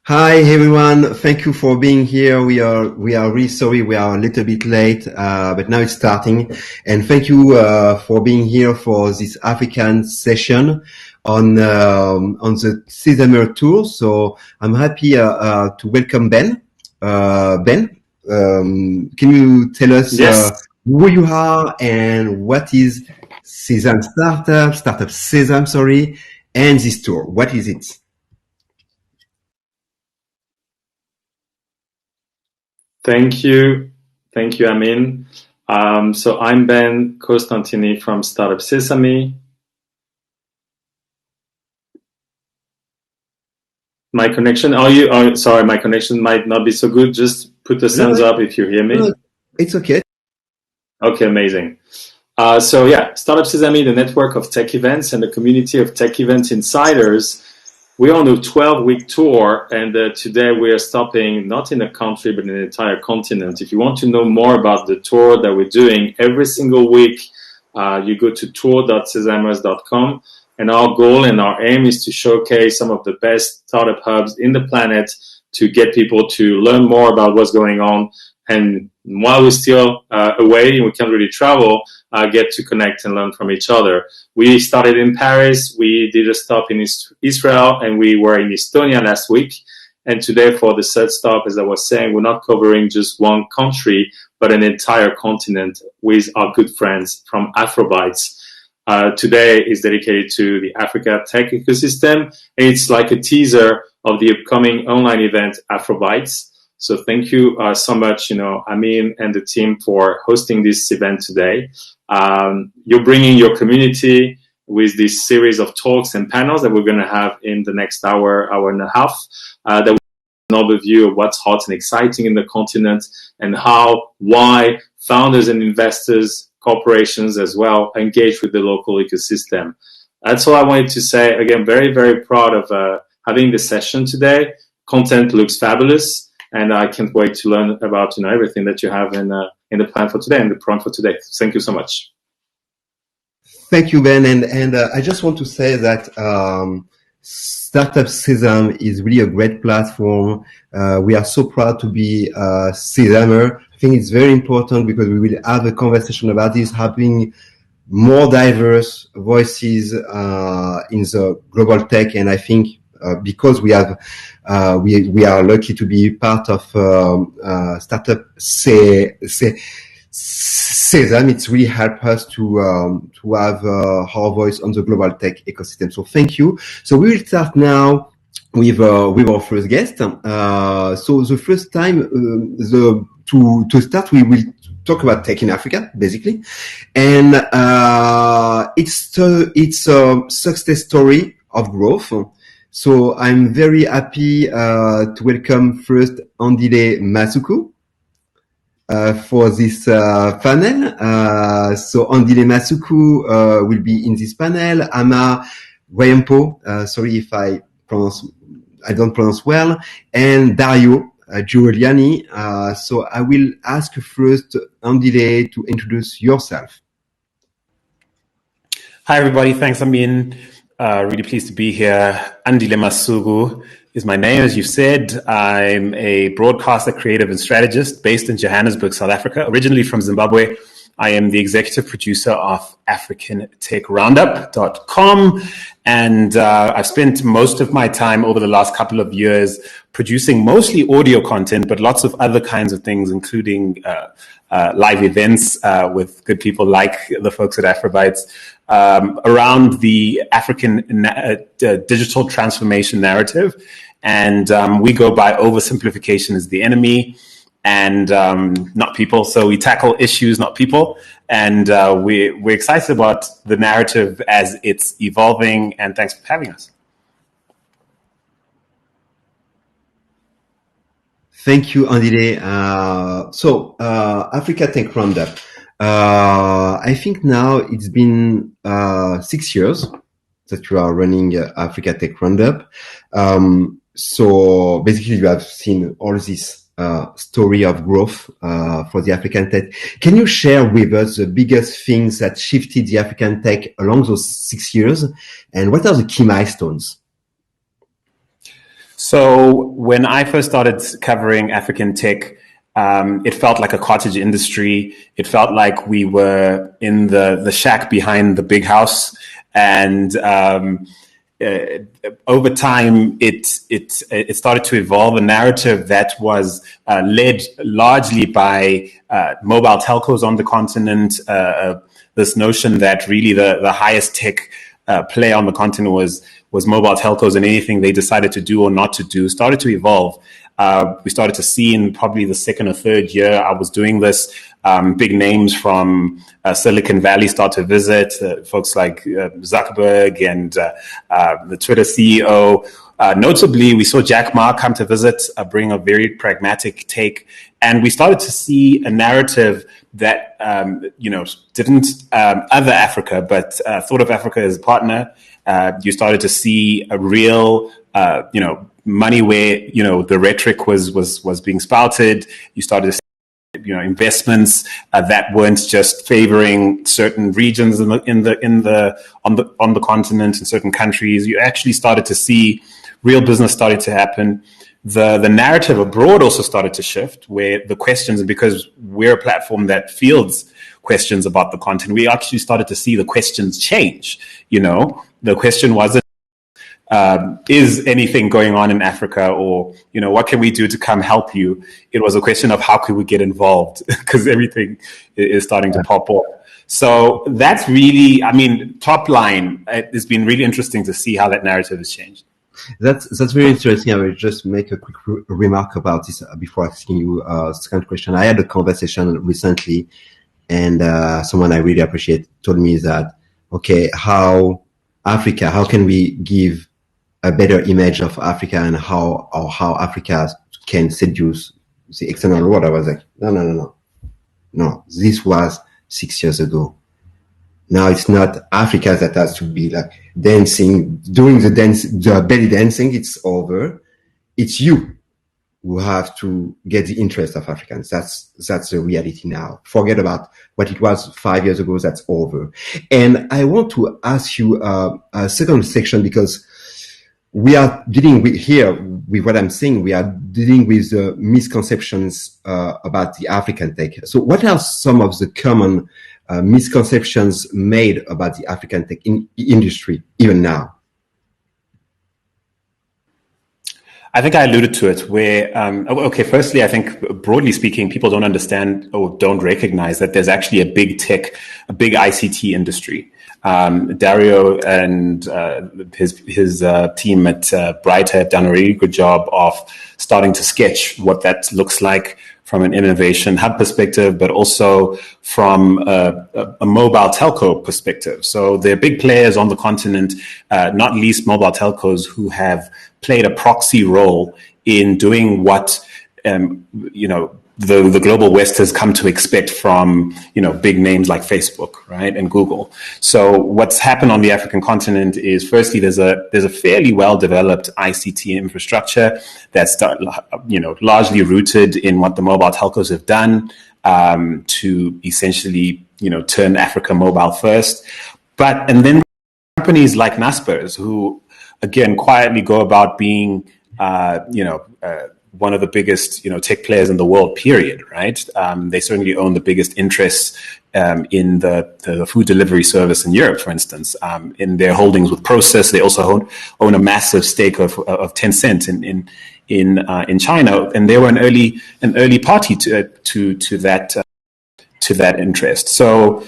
Hi everyone, thank you for being here. We are really sorry we are a little bit late, but now it's starting. And thank you for being here for this African session on the Sesamers tour. So I'm happy to welcome Ben. Ben, can you tell us Yes. who you are and what is Startup Sesame, sorry, and this tour? What is it? Thank you. Thank you, Amin. So I'm Ben Costantini from Startup Sesame. My connection, sorry, my connection might not be so good. Just put a thumbs up if you hear me. No, it's okay. Okay, amazing. Startup Sesame, the network of tech events and the community of tech events insiders. We're on a 12-week tour, and today we are stopping not in a country, but in an entire continent. If you want to know more about the tour that we're doing, every single week, you go to tour.sesamers.com, and our goal and our aim is to showcase some of the best startup hubs in the planet to get people to learn more about what's going on. And while we're still away and we can't really travel, get to connect and learn from each other. We started in Paris, we did a stop in Israel, and we were in Estonia last week. And today for the third stop, as I was saying, we're not covering just one country, but an entire continent with our good friends from Afrobytes. Today is dedicated to the Africa tech ecosystem. And it's like a teaser of the upcoming online event, Afrobytes. So thank you so much, Amin and the team for hosting this event today. You're bringing your community with this series of talks and panels that we're going to have in the next hour and a half. That will give an overview of what's hot and exciting in the continent and why founders and investors, corporations as well, engage with the local ecosystem. That's all I wanted to say. Again, very, very proud of having this session today. Content looks fabulous. And I can't wait to learn about everything that you have in the plan for today and the prompt for today. Thank you so much. Thank you, Ben. And I just want to say that Startup Sesame is really a great platform. We are so proud to be Sesamer. I think it's very important because we will have a conversation about this, having more diverse voices in the global tech. And I think because we are lucky to be part of Startup Sesame, it's really helped us to have our voice on the global tech ecosystem. So thank you. So we will start now with our first guest. So the first time to start, we will talk about tech in Africa, basically, and it's a success story of growth. So I'm very happy to welcome first Andile Masuku for this panel. So Andile Masuku will be in this panel. Amma, Gyampo, sorry if I don't pronounce well, and Dario, Giuliani. So I will ask first Andile to introduce yourself. Hi everybody, thanks Amin. Really pleased to be here. Andile Masuku is my name, as you said. I'm a broadcaster, creative, and strategist based in Johannesburg, South Africa. Originally from Zimbabwe, I am the executive producer of Roundup.com, and I've spent most of my time over the last couple of years producing mostly audio content, but lots of other kinds of things, including live events with good people like the folks at Afrobytes around the African digital transformation narrative. And we go by oversimplification is the enemy and not people. So we tackle issues, not people. And we're excited about the narrative as it's evolving. And thanks for having us. Thank you, Andile. So Africa Tech Roundup. I think now it's been 6 years that you are running Africa Tech Roundup. So basically you have seen all this story of growth for the African tech. Can you share with us the biggest things that shifted the African tech along those 6 years? And what are the key milestones? So when I first started covering African tech, it felt like a cottage industry. It felt like we were in the shack behind the big house. And over time, it started to evolve a narrative that was led largely by mobile telcos on the continent. This notion that really the highest tech play on the continent was mobile telcos, and anything they decided to do or not to do started to evolve. We started to see in probably the second or third year I was doing this, big names from Silicon Valley start to visit, folks like Zuckerberg and the Twitter CEO. Notably, we saw Jack Ma come to visit, bring a very pragmatic take, and we started to see a narrative that didn't other Africa, but thought of Africa as a partner. You started to see a real money where the rhetoric was being spouted. You started to see investments that weren't just favoring certain regions on the continent and certain countries. You actually started to see real business started to happen. The narrative abroad also started to shift, where the questions, because we're a platform that fields questions about the continent, we actually started to see the questions change. The question wasn't, is anything going on in Africa, or what can we do to come help you? It was a question of how could we get involved, because everything is starting to pop off. So that's really, top line, it's been really interesting to see how that narrative has changed. That's very interesting. I will just make a quick remark about this before asking you a second question. I had a conversation recently, and someone I really appreciate told me that, okay, how can we give a better image of Africa, and how Africa can seduce the external world? I was like, no. This was 6 years ago. Now it's not Africa that has to be like dancing, doing the belly dancing. It's over. It's you who have to get the interest of Africans. That's the reality now. Forget about what it was 5 years ago. That's over. And I want to ask you a second section, because we are dealing with what I'm saying. We are dealing with the misconceptions about the African tech. So what are some of the common misconceptions made about the African tech industry even now? I think I alluded to it where, firstly, I think broadly speaking, people don't understand or don't recognize that there's actually a big ICT industry. Dario and his team at Briter have done a really good job of starting to sketch what that looks like from an innovation hub perspective, but also from a mobile telco perspective. So there are big players on the continent, not least mobile telcos, who have played a proxy role in doing what the global West has come to expect from big names like Facebook, right, and Google. So what's happened on the African continent is, firstly, there's a fairly well developed ICT infrastructure that's largely rooted in what the mobile telcos have done to essentially turn Africa mobile first. And then companies like Naspers, who again quietly go about being one of the biggest, tech players in the world, period, right? They certainly own the biggest interests in the food delivery service in Europe, for instance. In their holdings with Process, they also own a massive stake of Tencent in China, and they were an early party to that interest. So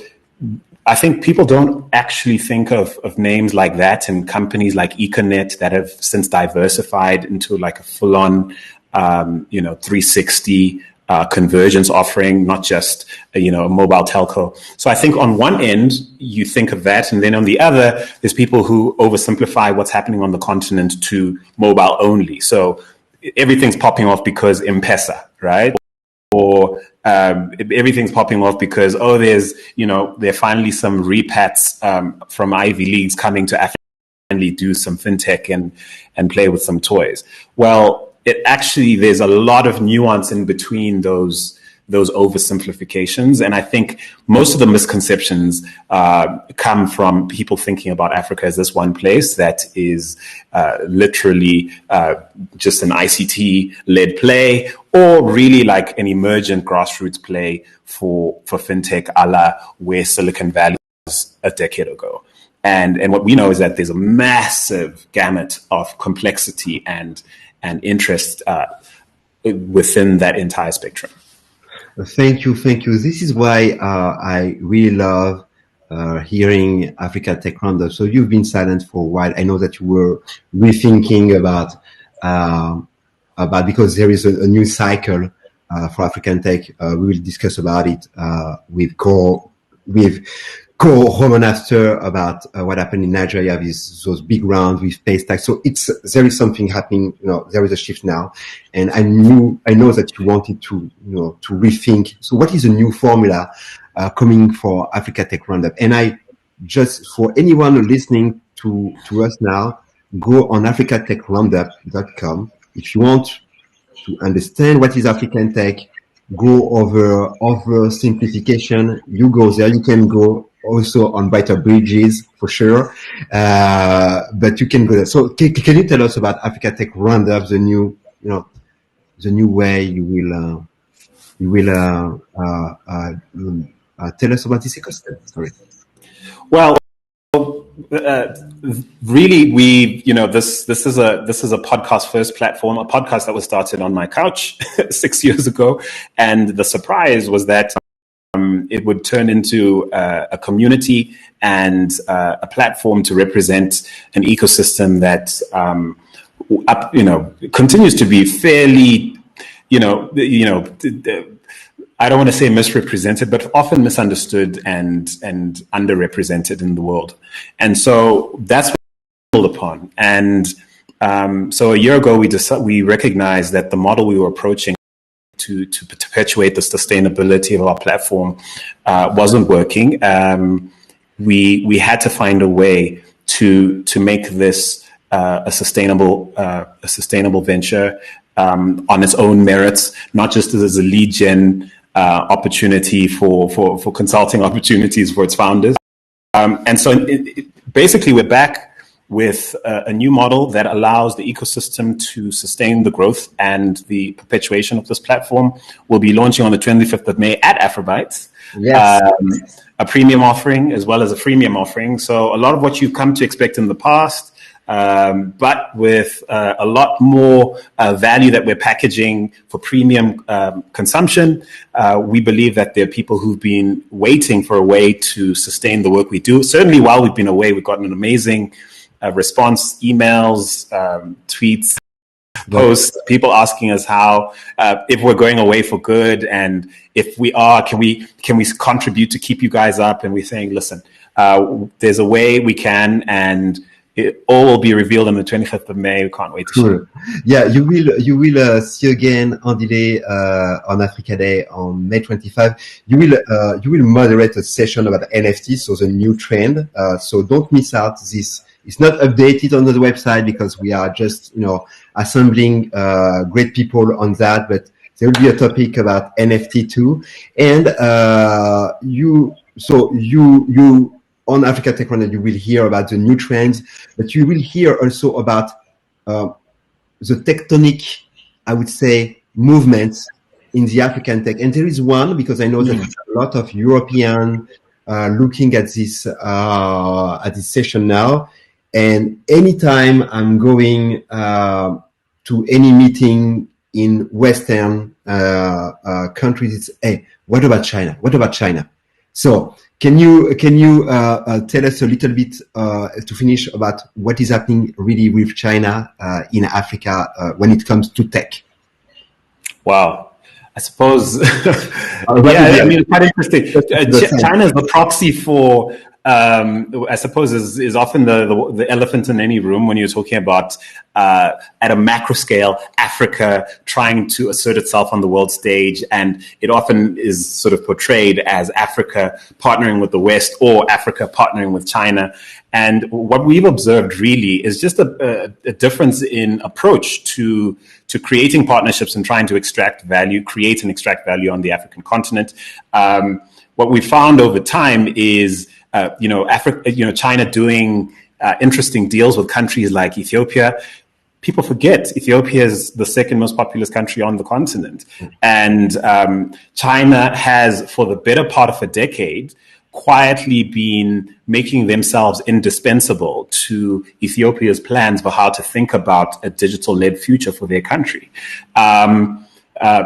I think people don't actually think of names like that and companies like Econet that have since diversified into like a full-on 360 convergence offering, not just a mobile telco. So I think on one end you think of that, and then on the other there's people who oversimplify what's happening on the continent to mobile only. So everything's popping off because M-Pesa, right? Or everything's popping off because there's there are finally some repats from Ivy Leagues coming to Africa and do some fintech and play with some toys. Well, there's a lot of nuance in between those those oversimplifications. And I think most of the misconceptions come from people thinking about Africa as this one place that is literally just an ICT-led play, or really like an emergent grassroots play for fintech, a la where Silicon Valley was a decade ago. And what we know is that there's a massive gamut of complexity and interest within that entire spectrum. Thank you. This is why I really love hearing Africa Tech Roundup. So you've been silent for a while. I know that you were rethinking about because there is a new cycle for African tech. We will discuss about it with Roman after about what happened in Nigeria with those big rounds with pay stacks. So there is something happening. There is a shift now, and I know that you wanted to to rethink. So what is a new formula coming for Africa Tech Roundup? And I just, for anyone listening to us now, go on africatechroundup.com if you want to understand what is African tech. Go over simplification. You go there. You can go also on Briter bridges for sure, but you can go there. So can you tell us about Africa Tech Roundup, the new way you will tell us about this ecosystem? Sorry. Well, really, this is a podcast first platform, a podcast that was started on my couch 6 years ago, and the surprise was that it would turn into a community and a platform to represent an ecosystem that continues to be fairly, I don't want to say misrepresented, but often misunderstood and underrepresented in the world. And so that's what we built upon. And so a year ago, we recognized that the model we were approaching to perpetuate the sustainability of our platform wasn't working. We had to find a way to make this a sustainable venture on its own merits, not just as a lead gen opportunity for consulting opportunities for its founders. And so basically we're back with a new model that allows the ecosystem to sustain the growth and the perpetuation of this platform. We'll be launching on the 25th of May at Afrobytes. Yes. A premium offering as well as a freemium offering. So a lot of what you've come to expect in the past, but with a lot more value that we're packaging for premium consumption. We believe that there are people who've been waiting for a way to sustain the work we do. Certainly while we've been away, we've gotten an amazing response, emails, tweets, posts, people asking us how, if we're going away for good, and if we are, can we contribute to keep you guys up? And we're saying, listen, there's a way we can, and it all will be revealed on the 25th of May. We can't wait to sure. Yeah, you will see again Andile on Africa Day on May 25. You will moderate a session about NFT, so the new trend. So don't miss out this. It's not updated on the website because we are just assembling great people on that, but there will be a topic about NFT too. And you on Africa Tech Roundup, you will hear about the new trends, but you will hear also about the tectonic, I would say, movements in the African tech. And there is one, because I know that a lot of European looking at this session now. And anytime I'm going to any meeting in Western countries, it's, hey, what about China? What about China? So can you tell us a little bit to finish about what is happening really with China in Africa when it comes to tech? Wow. I suppose, it's quite interesting. China is the proxy for I suppose is often the elephant in any room when you're talking about at a macro scale, Africa trying to assert itself on the world stage, and it often is sort of portrayed as Africa partnering with the West or Africa partnering with China. And what we've observed really is just a difference in approach to creating partnerships and trying to create and extract value on the African continent. What we found over time is, China doing interesting deals with countries like Ethiopia. People forget Ethiopia is the second most populous country on the continent. And China has, for the better part of a decade, quietly been making themselves indispensable to Ethiopia's plans for how to think about a digital-led future for their country.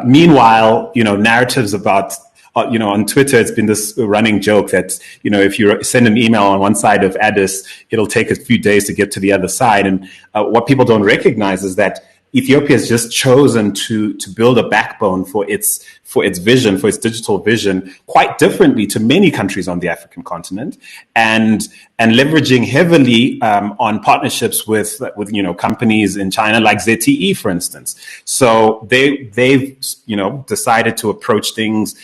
Meanwhile, narratives about on Twitter, it's been this running joke that, if you send an email on one side of Addis, it'll take a few days to get to the other side. And what people don't recognize is that Ethiopia has just chosen to build a backbone for its vision, for its digital vision, quite differently to many countries on the African continent, and leveraging heavily on partnerships with companies in China like ZTE, for instance. So they've decided to approach things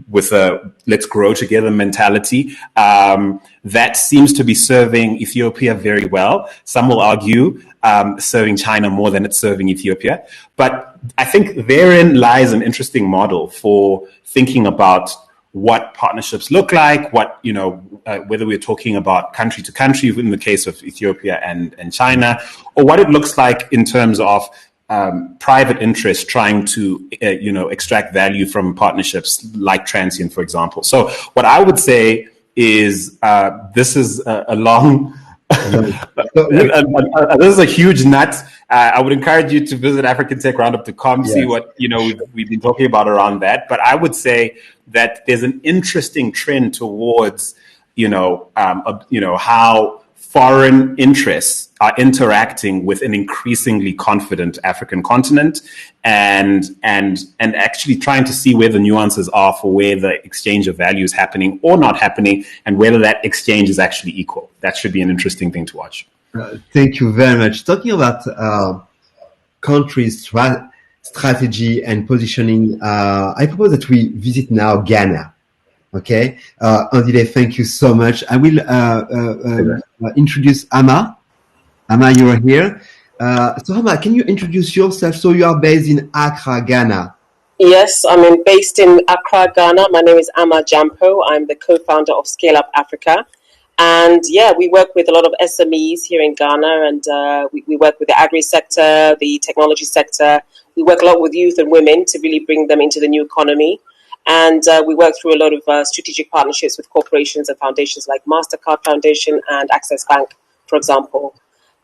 with a let's grow together mentality that seems to be serving Ethiopia very well. Some will argue serving China more than it's serving Ethiopia. But I think therein lies an interesting model for thinking about what partnerships look like, whether we're talking about country to country in the case of Ethiopia and China, or what it looks like in terms of private interests trying to, extract value from partnerships like Transient, for example. So what I would say is this is a long, this is a huge nut. I would encourage you to visit AfricanTechRoundup.com, see what we've been talking about around that. But I would say that there's an interesting trend towards, how foreign interests are interacting with an increasingly confident African continent, and actually trying to see where the nuances are for where the exchange of value is happening or not happening, and whether that exchange is actually equal. That should be an interesting thing to watch. Thank you very much. Talking about countries' strategy and positioning, I propose that we visit now Ghana. Okay, Andile, thank you so much. I will introduce Amma. Amma, you are here. So Amma, can you introduce yourself? So you are based in Accra, Ghana. Yes, I'm based in Accra, Ghana. My name is Amma Gyampo. I'm the co-founder of ScaleUp Africa. And we work with a lot of SMEs here in Ghana, and we work with the agri sector, the technology sector. We work a lot with youth and women to really bring them into the new economy. And we work through a lot of strategic partnerships with corporations and foundations like MasterCard Foundation and Access Bank, for example,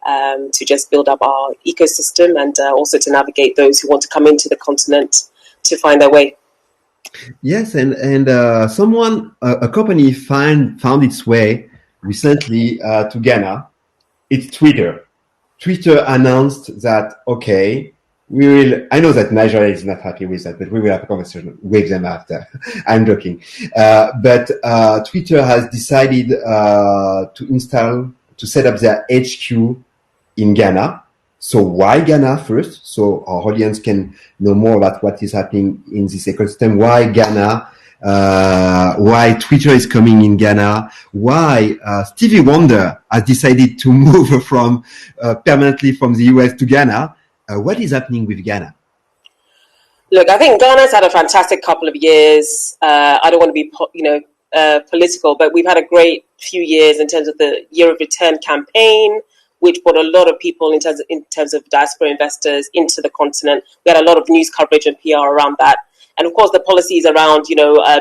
to just build up our ecosystem and also to navigate those who want to come into the continent to find their way. Yes, and a company found its way recently to Ghana. It's Twitter. Twitter announced that, okay, I know that Nigeria is not happy with that, but we will have a conversation with them after. I'm joking. But Twitter has decided to set up their HQ in Ghana. So why Ghana first? So our audience can know more about what is happening in this ecosystem. Why Ghana? Why Twitter is coming in Ghana? Why Stevie Wonder has decided to move permanently from the US to Ghana? What is happening with Ghana? Look, I think Ghana's had a fantastic couple of years. I don't want to be, political, but we've had a great few years in terms of the Year of Return campaign, which brought a lot of people in terms of diaspora investors into the continent. We had a lot of news coverage and PR around that. And of course, the policies around,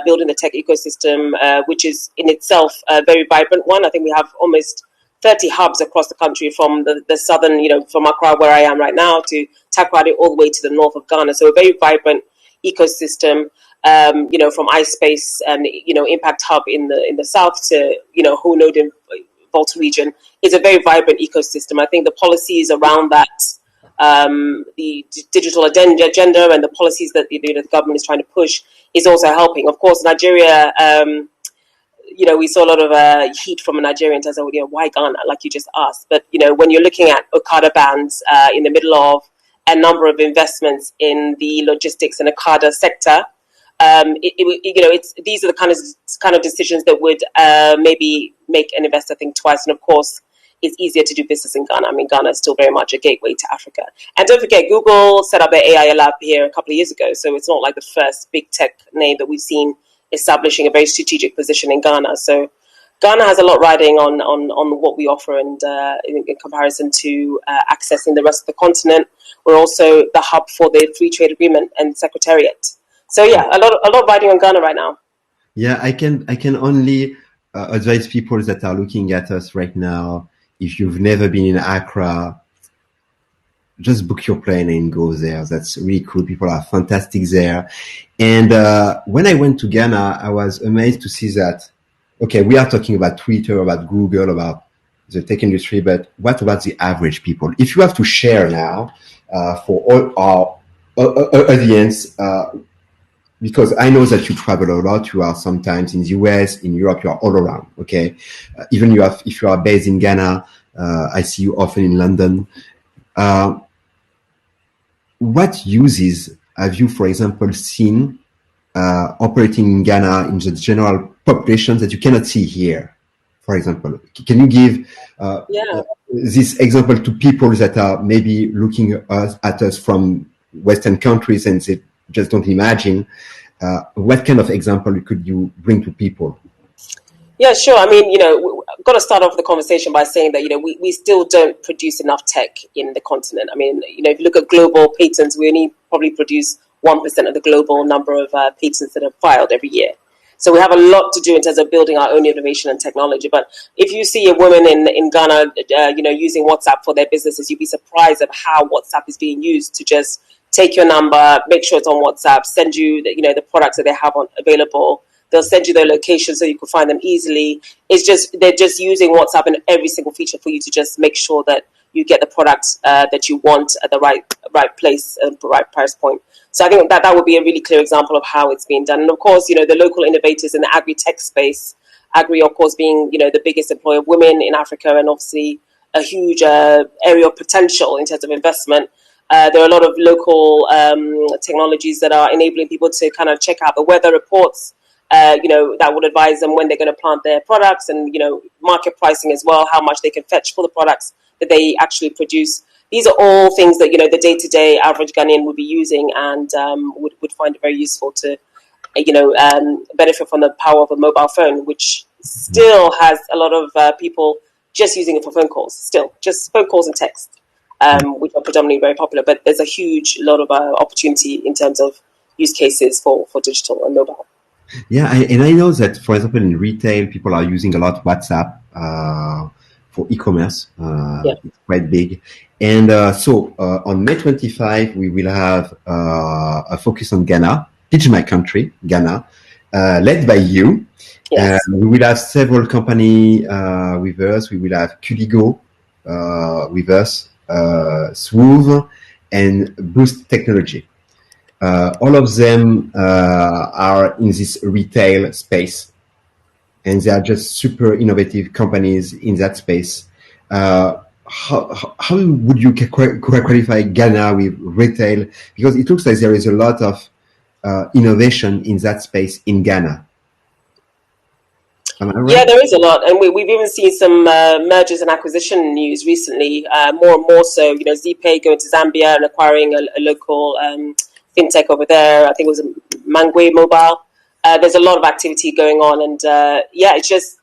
building the tech ecosystem, which is in itself a very vibrant one. I think we have almost 30 hubs across the country from the southern, from Accra, where I am right now, to Takoradi, all the way to the north of Ghana. So a very vibrant ecosystem, from iSpace and, Impact Hub in the south to, Honod in Volta region. Is a very vibrant ecosystem. I think the policies around that, the digital agenda and the policies that the government is trying to push is also helping. Of course, Nigeria, we saw a lot of heat from a Nigerian in terms of, why Ghana, like you just asked. But, when you're looking at Okada bans in the middle of a number of investments in the logistics and Okada sector, these are the kind of decisions that would maybe make an investor think twice. And of course, it's easier to do business in Ghana. I mean, Ghana is still very much a gateway to Africa. And don't forget, Google set up their AI lab here a couple of years ago. So it's not like the first big tech name that we've seen establishing a very strategic position in Ghana. So Ghana has a lot riding on what we offer, and in comparison to accessing the rest of the continent, we're also the hub for the free trade agreement and secretariat. So yeah, a lot riding on Ghana right now. Yeah, I can only advise people that are looking at us right now. If you've never been in Accra, just book your plane and go there. That's really cool. People are fantastic there. And when I went to Ghana, I was amazed to see that, okay, we are talking about Twitter, about Google, about the tech industry, but what about the average people? If you have to share now for all our audience, because I know that you travel a lot, you are sometimes in the US, in Europe, you are all around, okay? Even if you are based in Ghana, I see you often in London. What uses have you, for example, seen operating in Ghana in the general population that you cannot see here, for example? Can you give this example to people that are maybe looking at us from Western countries and they just don't imagine? What kind of example could you bring to people? Yeah, sure. I mean, I've got to start off the conversation by saying that, we still don't produce enough tech in the continent. I mean, if you look at global patents, we only probably produce 1% of the global number of patents that are filed every year. So we have a lot to do in terms of building our own innovation and technology. But if you see a woman in Ghana, using WhatsApp for their businesses, you'd be surprised at how WhatsApp is being used to just take your number, make sure it's on WhatsApp, send you the products that they have available. They'll send you their location so you can find them easily. They're just using WhatsApp in every single feature for you to just make sure that you get the product that you want at the right place and the right price point. So I think that would be a really clear example of how it's being done. And of course, the local innovators in the agri-tech space, agri, of course, being, the biggest employer of women in Africa and obviously a huge area of potential in terms of investment. There are a lot of local technologies that are enabling people to kind of check out the weather reports, that would advise them when they're going to plant their products and, market pricing as well, how much they can fetch for the products that they actually produce. These are all things that, the day-to-day average Ghanaian would be using and would find it very useful to, benefit from the power of a mobile phone, which still has a lot of people just using it for phone calls, still, just phone calls and text. Which are predominantly very popular, but there's a huge lot of opportunity in terms of use cases for digital and mobile. Yeah, and I know that, for example, in retail, people are using a lot WhatsApp for e-commerce. It's quite big. And so on May 25, we will have a focus on Ghana, Teach My Country, Ghana, led by you. Yes. We will have several companies with us. We will have Kuligo with us, Swoove, and Boost Technology. All of them are in this retail space, and they are just super innovative companies in that space. How would you qualify Ghana with retail? Because it looks like there is a lot of innovation in that space in Ghana. Am I right? Yeah, there is a lot, and we've even seen some mergers and acquisition news recently. More and more so, ZPay going to Zambia and acquiring a local fintech over there. I think it was Mangwe Mobile. There's a lot of activity going on, and it's just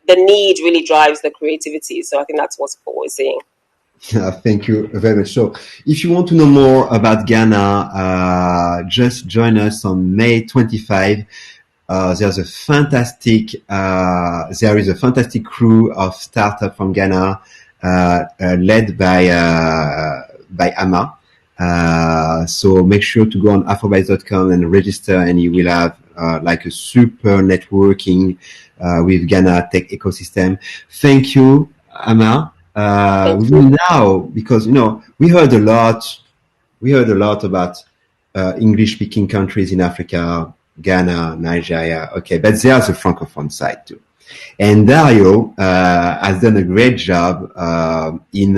the need really drives the creativity. So I think that's what we're seeing. Yeah, thank you very much. So if you want to know more about Ghana, just join us on May 25. There is a fantastic crew of startup from Ghana, led by Amma. So make sure to go on Afrobytes.com and register, and you will have like a super networking with Ghana tech ecosystem. Thank you, Amma. We will now, because we heard a lot about English-speaking countries in Africa. Ghana, Nigeria. Okay, but there's a Francophone side too. And Dario has done a great job in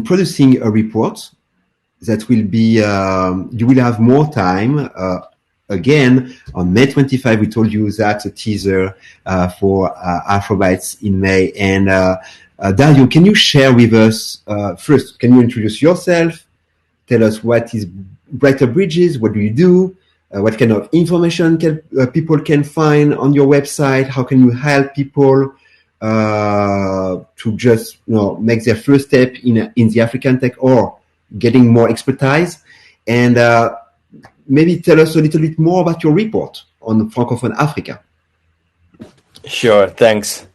producing a report that will be, you will have more time. Again, on May 25, we told you that's a teaser for Afrobytes in May. And Dario, can you share with us, first, can you introduce yourself? Tell us what is Briter Bridges, what do you do? What kind of information people can find on your website? How can you help people to just make their first step in the African tech or getting more expertise? And maybe tell us a little bit more about your report on Francophone Africa. Sure, thanks.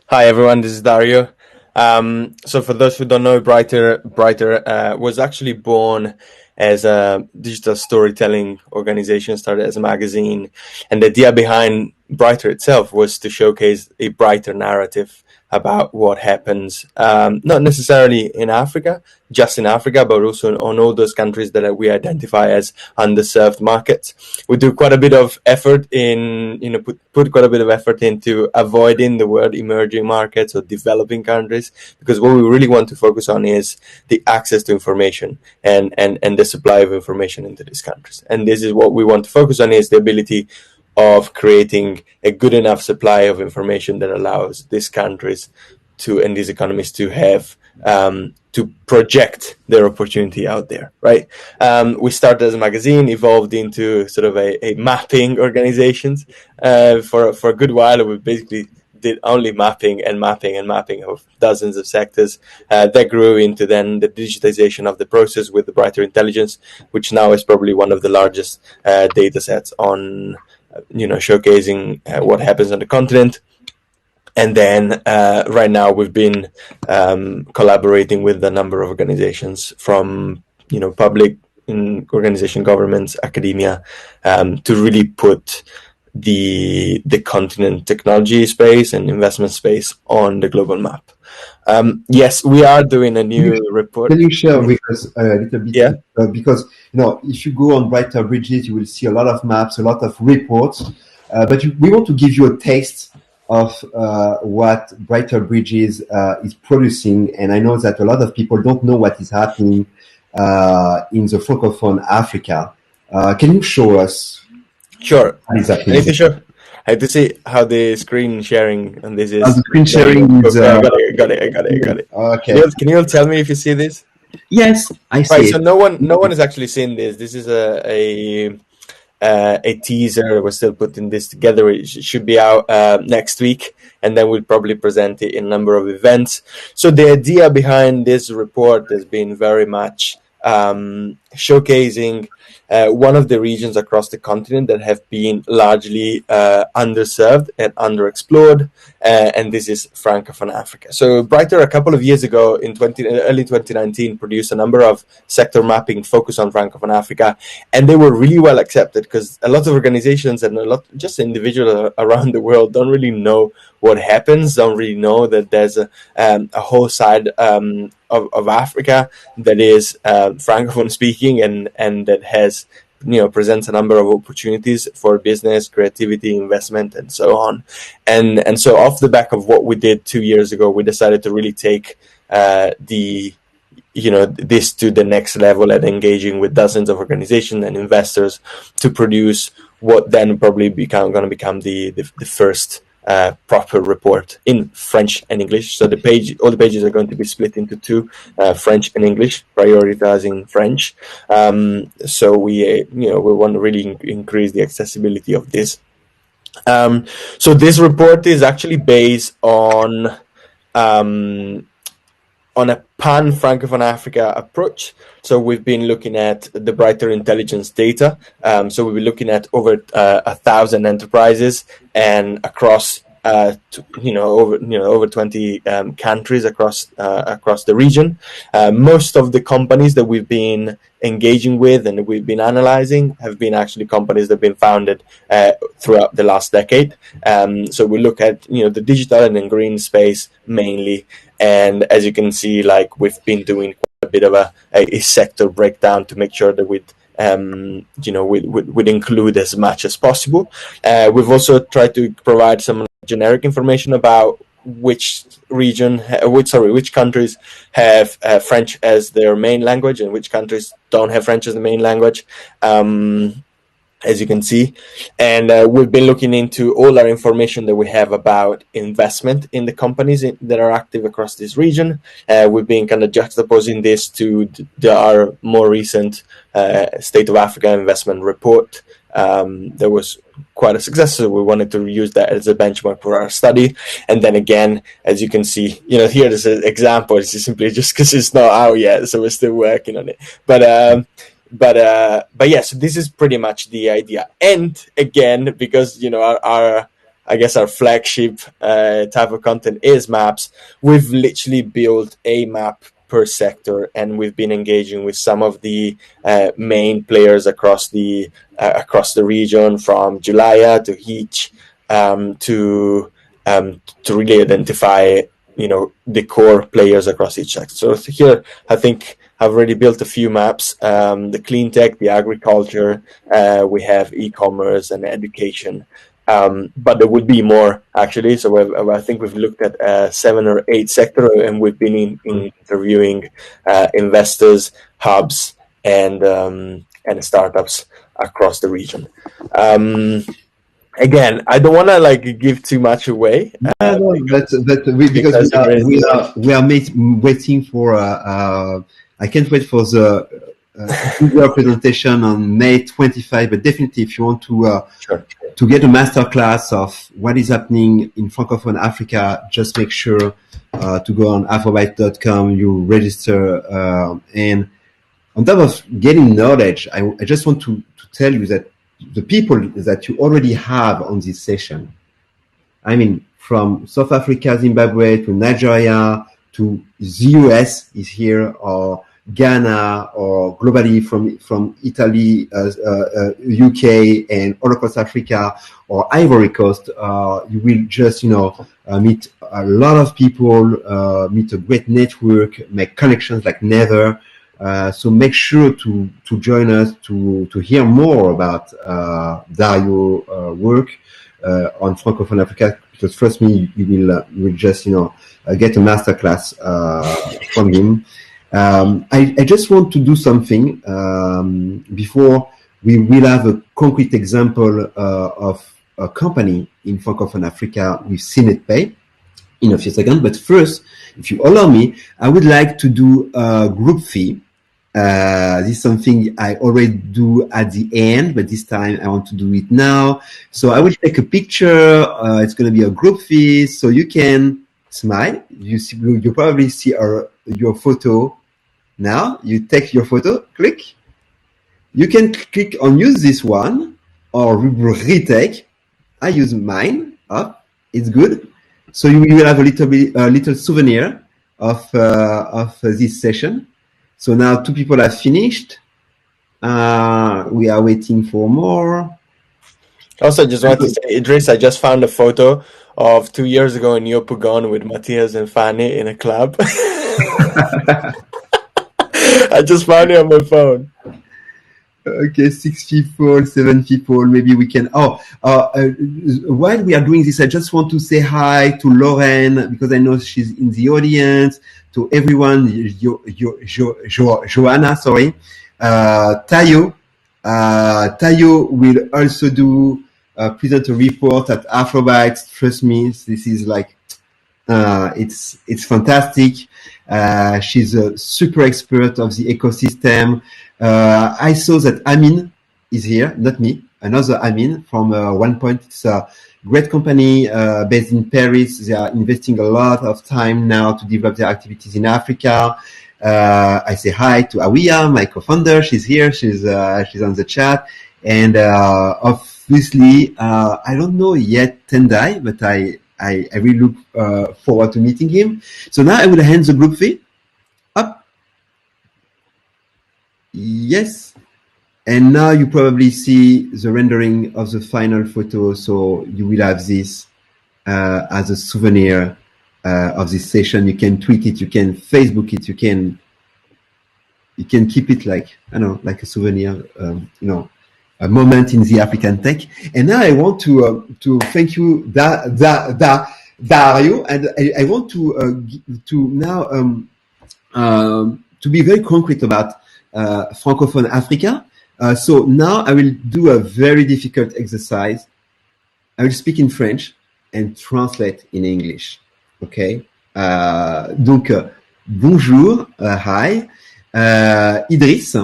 Hi everyone, this is Dario. So for those who don't know, Briter was actually born as a digital storytelling organization, started as a magazine. And the idea behind Briter itself was to showcase a brighter narrative about what happens, not necessarily in Africa, just in Africa, but also on all those countries that we identify as underserved markets. We do quite a bit of effort put quite a bit of effort into avoiding the word emerging markets or developing countries, because what we really want to focus on is the access to information and the supply of information into these countries. And this is what we want to focus on, is the ability of creating a good enough supply of information that allows these countries and these economies to have to project their opportunity out there, right? We started as a magazine, evolved into sort of a mapping organizations for a good while. We basically did only mapping of dozens of sectors. That grew into then the digitization of the process with the Briter Intelligence, which now is probably one of the largest data sets on showcasing what happens on the continent. And then right now we've been collaborating with a number of organizations from public organization, governments, academia, to really put the continent technology space and investment space on the global map. Yes, we are doing a new report. Can you share with us a little bit? Yeah. Because if you go on Briter Bridges, you will see a lot of maps, a lot of reports. But we want to give you a taste of what Briter Bridges is producing. And I know that a lot of people don't know what is happening in the Francophone Africa. Can you show us? Sure. Exactly. I have to see how the screen sharing on this is. The screen sharing is... I got it. Okay. Can you all tell me if you see this? Yes, I see. Right, so no one has actually seen this. This is a teaser. We're still putting this together. It should be out next week, and then we'll probably present it in a number of events. So the idea behind this report has been very much showcasing one of the regions across the continent that have been largely underserved and underexplored, and this is Francophone Africa. So Briter, a couple of years ago, in early 2019, produced a number of sector mapping focused on Francophone Africa, and they were really well accepted because a lot of organizations and just individuals around the world don't really know what happens, don't really know that there's a whole side of Africa that is Francophone speaking and that has presents a number of opportunities for business, creativity, investment, and so on. And so off the back of what we did 2 years ago, we decided to really take this to the next level and engaging with dozens of organizations and investors to produce what then probably going to become the first proper report in French and English. So all the pages are going to be split into two, French and English, prioritizing French. So we want to really increase the accessibility of this. So this report is actually based on a pan-Francophone Africa approach. So we've been looking at the Briter intelligence data. So we've been looking at over 1,000 enterprises and across over 20 countries across the region. Most of the companies that we've been engaging with and we've been analyzing have been actually companies that have been founded throughout the last decade. So we look at the digital and green space mainly. And as you can see, we've been doing quite a bit of a sector breakdown to make sure that would include as much as possible. We've also tried to provide some generic information about which countries have French as their main language and which countries don't have French as the main language. As you can see, and we've been looking into all our information that we have about investment in the companies that are active across this region. We've been kind of juxtaposing this to our more recent State of Africa investment report. That was quite a success, so we wanted to use that as a benchmark for our study. And then again, as you can see, here is an example. It's simply just because it's not out yet, so we're still working on it. But yeah, so this is pretty much the idea. And again, because our flagship type of content is maps, we've literally built a map per sector, and we've been engaging with some of the main players across the region, from Julia to Heach, to really identify the core players across each sector. So here, I think I've already built a few maps: the clean tech, the agriculture, we have e-commerce and education. But there would be more, actually. So I think we've looked at 7 or 8 sectors, and we've been interviewing investors, hubs, and startups across the region. Again, I don't want to give too much away. Because we are waiting for. I can't wait for the video presentation on May 25. But definitely, if you want to get a masterclass of what is happening in Francophone Africa, just make sure to go on Afrobytes.com. You register, and on top of getting knowledge, I just want to tell you that the people that you already have on this session, I mean, from South Africa, Zimbabwe, to Nigeria, to the US is here, or Ghana, or globally from Italy, UK, and all across Africa, or Ivory Coast. You will just, meet a lot of people, meet a great network, make connections like never. So make sure to join us to hear more about Dario work on Francophone Africa, because trust me, you will just get a masterclass from him. I just want to do something before we will have a concrete example of a company in Francophone Africa with CinetPay in a few seconds. But first, if you allow me, I would like to do a group fee. This is something I already do at the end, but this time I want to do it now. So I will take a picture. It's going to be a group fee, so you can smile. You probably see your photo now. You take your photo, click. You can click on use this one or retake. I use mine. It's good. So you will have a little souvenir of this session. So now 2 people have finished. We are waiting for more. Also, just want to say, Idris, I just found a photo of 2 years ago in Yopougon with Matthias and Fanny in a club. I just found it on my phone. Okay, 6 people, 7 people. Maybe we can. While we are doing this, I just want to say hi to Lauren, because I know she's in the audience. To everyone, Joanna, sorry. Tayo will also present a report at Afrobytes. Trust me, this is it's fantastic. She's a super expert of the ecosystem. I saw that Amin is here, not me, another Amin from One Point. It's a great company based in Paris. They are investing a lot of time now to develop their activities in Africa. I say hi to Awiya, my co-founder. She's here. She's on the chat. And obviously, I don't know yet Tendai, but I really look forward to meeting him. So now I will hand the group fee up. Yes. And now you probably see the rendering of the final photo. So you will have this as a souvenir of this session. You can tweet it, you can Facebook it, you you can keep it like, I don't know, like a souvenir, a moment in the African tech. And now I want to thank you, Dario, and I want to now to be very concrete about Francophone Africa. So now I will do a very difficult exercise. I will speak in French and translate in English. Okay. Donc bonjour, hi. Idriss,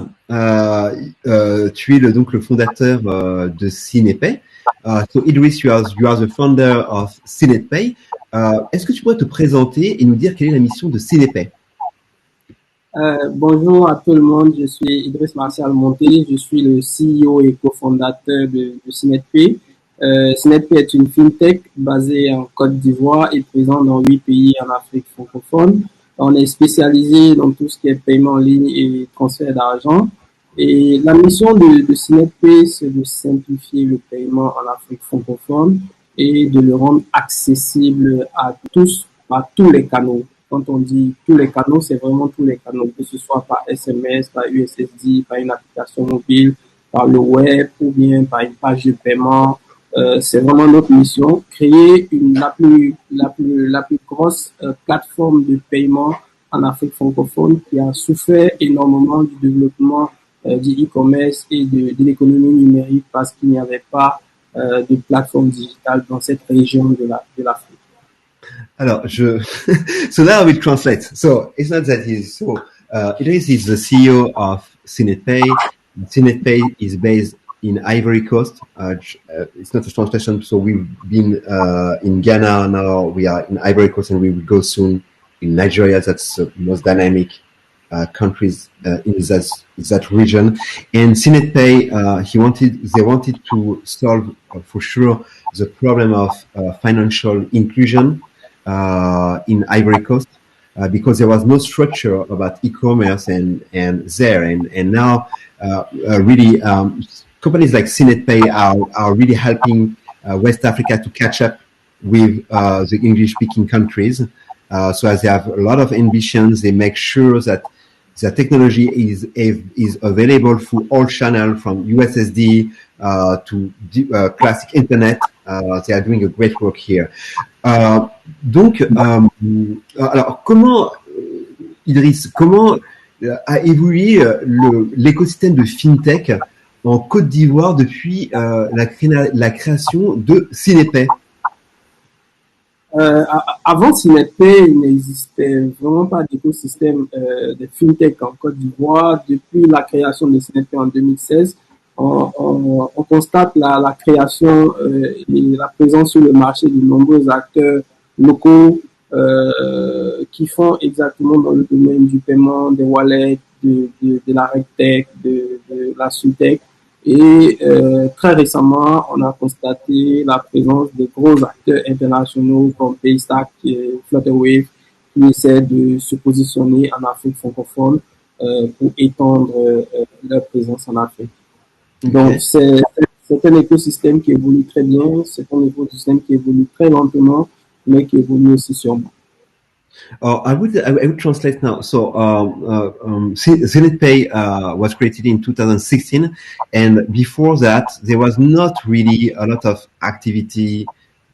tu es donc le fondateur de CinetPay. So Idriss, you are the founder of CinetPay. Est-ce que tu pourrais te présenter et nous dire quelle est la mission de CinetPay? Bonjour à tout le monde, je suis Idriss Martial Monté, je suis le CEO et cofondateur de CinetPay. CinetPay est une fintech basée en Côte d'Ivoire et présente dans 8 pays en Afrique francophone. On est spécialisé dans tout ce qui est paiement en ligne et transfert d'argent. Et la mission de CinetPay, c'est de simplifier le paiement en Afrique francophone et de le rendre accessible à tous, par tous les canaux. Quand on dit tous les canaux, c'est vraiment tous les canaux, que ce soit par SMS, par USSD, par une application mobile, par le web ou bien par une page de paiement. C'est vraiment notre mission, créer la plus grosse plateforme de paiement en Afrique francophone qui a souffert énormément du développement du e-commerce et de l'économie numérique parce qu'il n'y avait pas de plateforme digitale dans cette région de l'Afrique. Alors, so now I will translate. So it's not that easy. So Idriss is the CEO of CinetPay. CinetPay is based in Ivory Coast. It's not a translation. So we've been in Ghana now. We are in Ivory Coast, and we will go soon in Nigeria. That's the most dynamic countries in that region. And CinetPay, they wanted to solve for sure the problem of financial inclusion in Ivory Coast because there was no structure about e-commerce and now really companies like CinetPay are really helping West Africa to catch up with the English-speaking countries. So as they have a lot of ambitions, they make sure that the technology is available through all channels from USSD to classic internet. They are doing a great work here. Donc, alors comment, Idriss, comment a évolué l'écosystème de FinTech en Côte d'Ivoire depuis la création de CinetPay? Avant CinetPay, il n'existait vraiment pas d'écosystème de FinTech en Côte d'Ivoire. Depuis la création de CinetPay en 2016, on constate la création et la présence sur le marché de nombreux acteurs locaux qui font exactement dans le domaine du paiement, des wallets, de la RegTech, de la SulTech. Et très récemment, on a constaté la présence de gros acteurs internationaux comme Paystack et Flutterwave qui essaient de se positionner en Afrique francophone pour étendre leur présence en Afrique. Donc, c'est un écosystème qui évolue très bien, c'est un écosystème qui évolue très lentement, mais qui évolue aussi sûrement. I would translate now. So, CinetPay was created in 2016, and before that, there was not really a lot of activity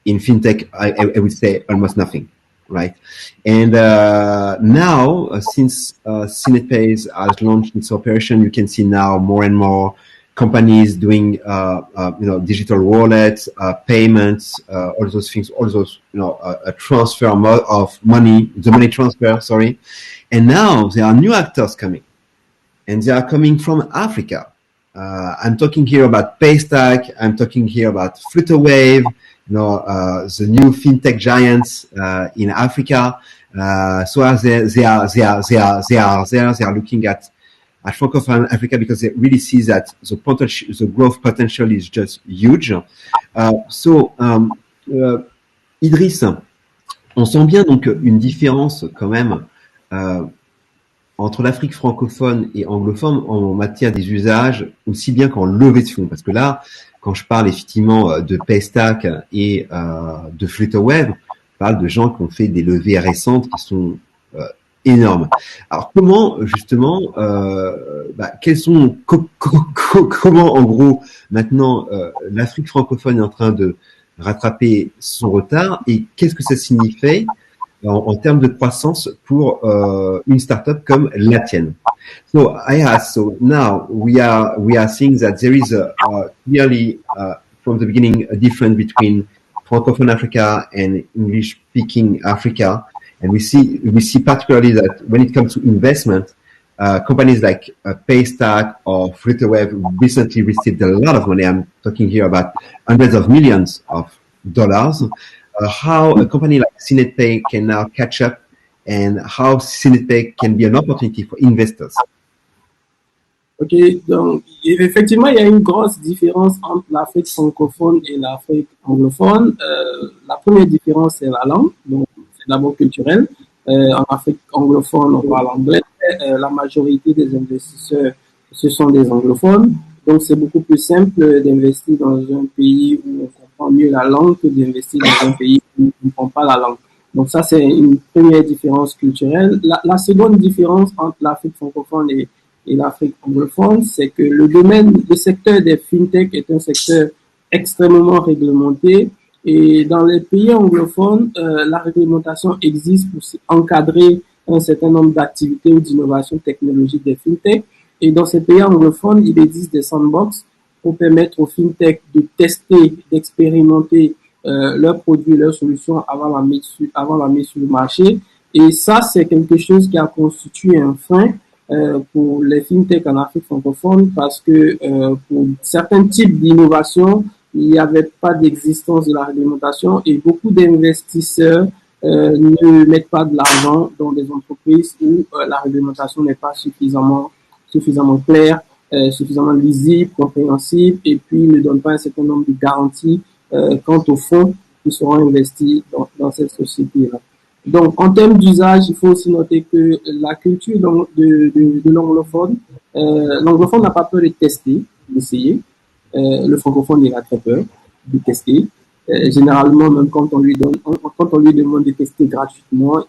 in fintech. I would say almost nothing, right? And now, since CinetPay has launched its operation, you can see now more and more companies doing, digital wallets, payments, all those things, all those, a transfer of money, the money transfer, sorry. And now there are new actors coming, and they are coming from Africa. I'm talking here about Paystack. I'm talking here about Flutterwave, the new fintech giants, in Africa. So as they are looking at Francophone Africa because they really see that the growth potential is just huge. Idriss, on sent bien donc une différence quand même entre l'Afrique francophone et anglophone en matière des usages, aussi bien qu'en levée de fonds. Parce que là, quand je parle effectivement de Paystack et de Flutterwave, je parle de gens qui ont fait des levées récentes qui sont énorme. Alors comment justement, quels sont comment en gros maintenant l'Afrique francophone est en train de rattraper son retard et qu'est-ce que ça signifie en termes de croissance pour une startup comme la tienne? So I asked. So now we are seeing that there is clearly from the beginning a difference between Francophone Africa and English-speaking Africa, and we see particularly that when it comes to investment, companies like Paystack or Flutterwave recently received a lot of money. I'm talking here about hundreds of millions of dollars. How a company like CinetPay can now catch up, and how CinetPay can be an opportunity for investors. Ok, donc effectivement, il y a une grosse différence entre l'Afrique francophone et l'Afrique anglophone. La première différence, c'est la langue, donc c'est d'abord culturel. En Afrique anglophone, on parle anglais. La majorité des investisseurs, ce sont des anglophones. Donc, c'est beaucoup plus simple d'investir dans un pays où on comprend mieux la langue que d'investir dans un pays où on ne comprend pas la langue. Donc, ça, c'est une première différence culturelle. La seconde différence entre l'Afrique francophone et l'Afrique anglophone, c'est que le secteur des fintech est un secteur extrêmement réglementé. Et dans les pays anglophones, la réglementation existe pour encadrer un certain nombre d'activités ou d'innovations technologiques des fintech. Et dans ces pays anglophones, il existe des sandbox pour permettre aux fintech de tester, d'expérimenter leurs produits, leurs solutions avant la mise sur le marché. Et ça, c'est quelque chose qui a constitué un frein pour les fintech en Afrique francophone parce que pour certains types d'innovations, il n'y avait pas d'existence de la réglementation et beaucoup d'investisseurs ne mettent pas de l'argent dans des entreprises où la réglementation n'est pas suffisamment claire, suffisamment lisible, compréhensible et puis ne donne pas un certain nombre de garanties quant aux fonds qui seront investis dans cette société-là. Donc, en termes d'usage, il faut aussi noter que la culture de l'anglophone, l'anglophone n'a pas peur de tester, d'essayer. Le francophone, il a très peur de tester. Généralement, même quand on lui demande de tester gratuitement,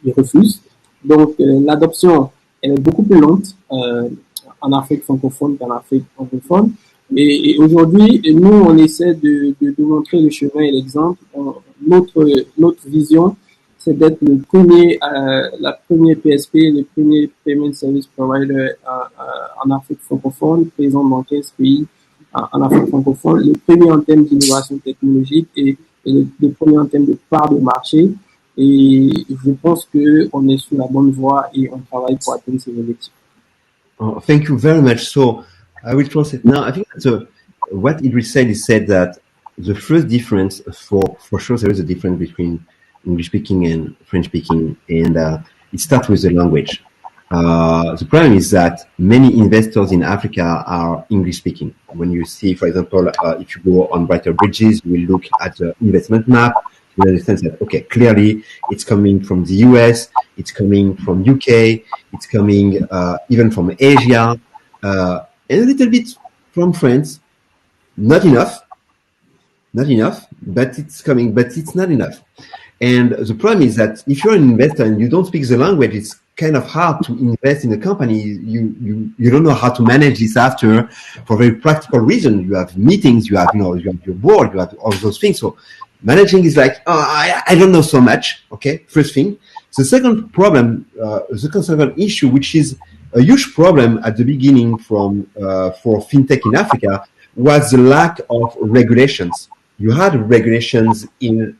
il refuse. Donc, l'adoption, elle est beaucoup plus lente en Afrique francophone qu'en Afrique anglophone. Et aujourd'hui, nous, on essaie de montrer le chemin et l'exemple. Notre vision, c'est d'être la première PSP, le premier Payment Service Provider en Afrique francophone, présent dans 15 pays en Afrique francophone, le premier en termes d'innovation technologique et le premier en termes de part de marché. Et je pense qu'on est sur la bonne voie et on travaille pour atteindre ces objectifs. Oh, thank you very much. So I will translate now. I think that what Idris said that the first difference, for sure, there is a difference between English speaking and French speaking, and it starts with the language. The problem is that many investors in Africa are English speaking. When you see, for example, if you go on Briter bridges, you will look at the investment map. You understand that, okay, clearly it's coming from the US, it's coming from UK, it's coming even from Asia, and a little bit from France. Not enough, but it's coming, but it's not enough. And the problem is that if you're an investor and you don't speak the language, it's kind of hard to invest in a company. You don't know how to manage this after for very practical reasons. You have meetings, you have your board, you have all those things. So managing is like, I don't know so much. Okay. First thing. The second problem, the second issue, which is a huge problem at the beginning for fintech in Africa, was the lack of regulations. You had regulations in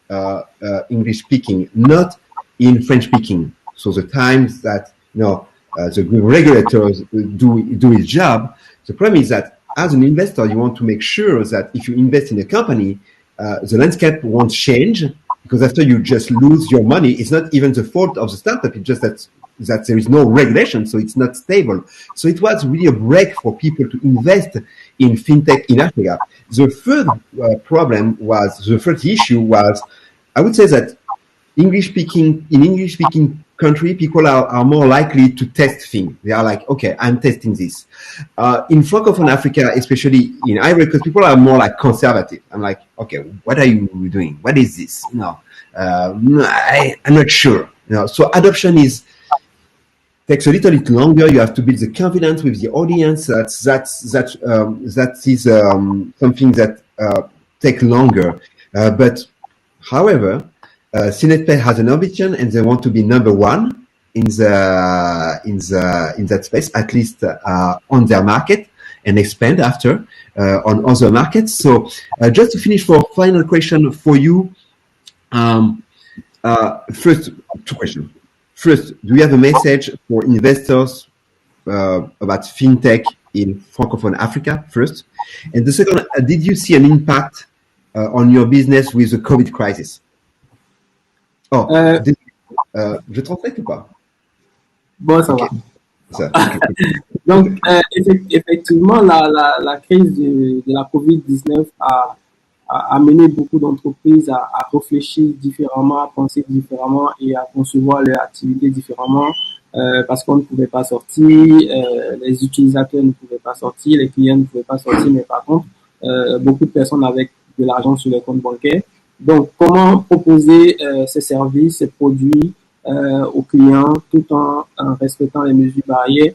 English speaking, not in French speaking. So the times that the regulators do its job, the problem is that as an investor, you want to make sure that if you invest in a company, the landscape won't change, because after you just lose your money, it's not even the fault of the startup. It's just that there is no regulation, so it's not stable. So it was really a break for people to invest in fintech in Africa. The third the first issue was, I would say that in English speaking country, people are more likely to test things. They are like, okay, I'm testing this. In Francophone Africa, especially in Ivory Coast, people are more like conservative. I'm like, okay, what are you doing? What is this? I'm not sure. So adoption is takes a little bit longer. You have to build the confidence with the audience. That is something that takes longer. But however, CinetPay has an ambition, and they want to be number one in that space, at least on their market, and expand after on other markets. So just to finish, for final question for you. First, two questions. First, do you have a message for investors about fintech in Francophone Africa? First, and the second, did you see an impact on your business with the COVID crisis? Oh, je translate ou pas? Bon, ça okay. va. Ça, okay. Donc, effectivement, la crise de la COVID-19 a amené beaucoup d'entreprises à réfléchir différemment, à penser différemment et à concevoir leur activité différemment parce qu'on ne pouvait pas sortir, les utilisateurs ne pouvaient pas sortir, les clients ne pouvaient pas sortir, mais par contre, beaucoup de personnes avaient de l'argent sur les comptes bancaires. Donc, comment proposer ces services, ces produits aux clients tout en respectant les mesures barrières?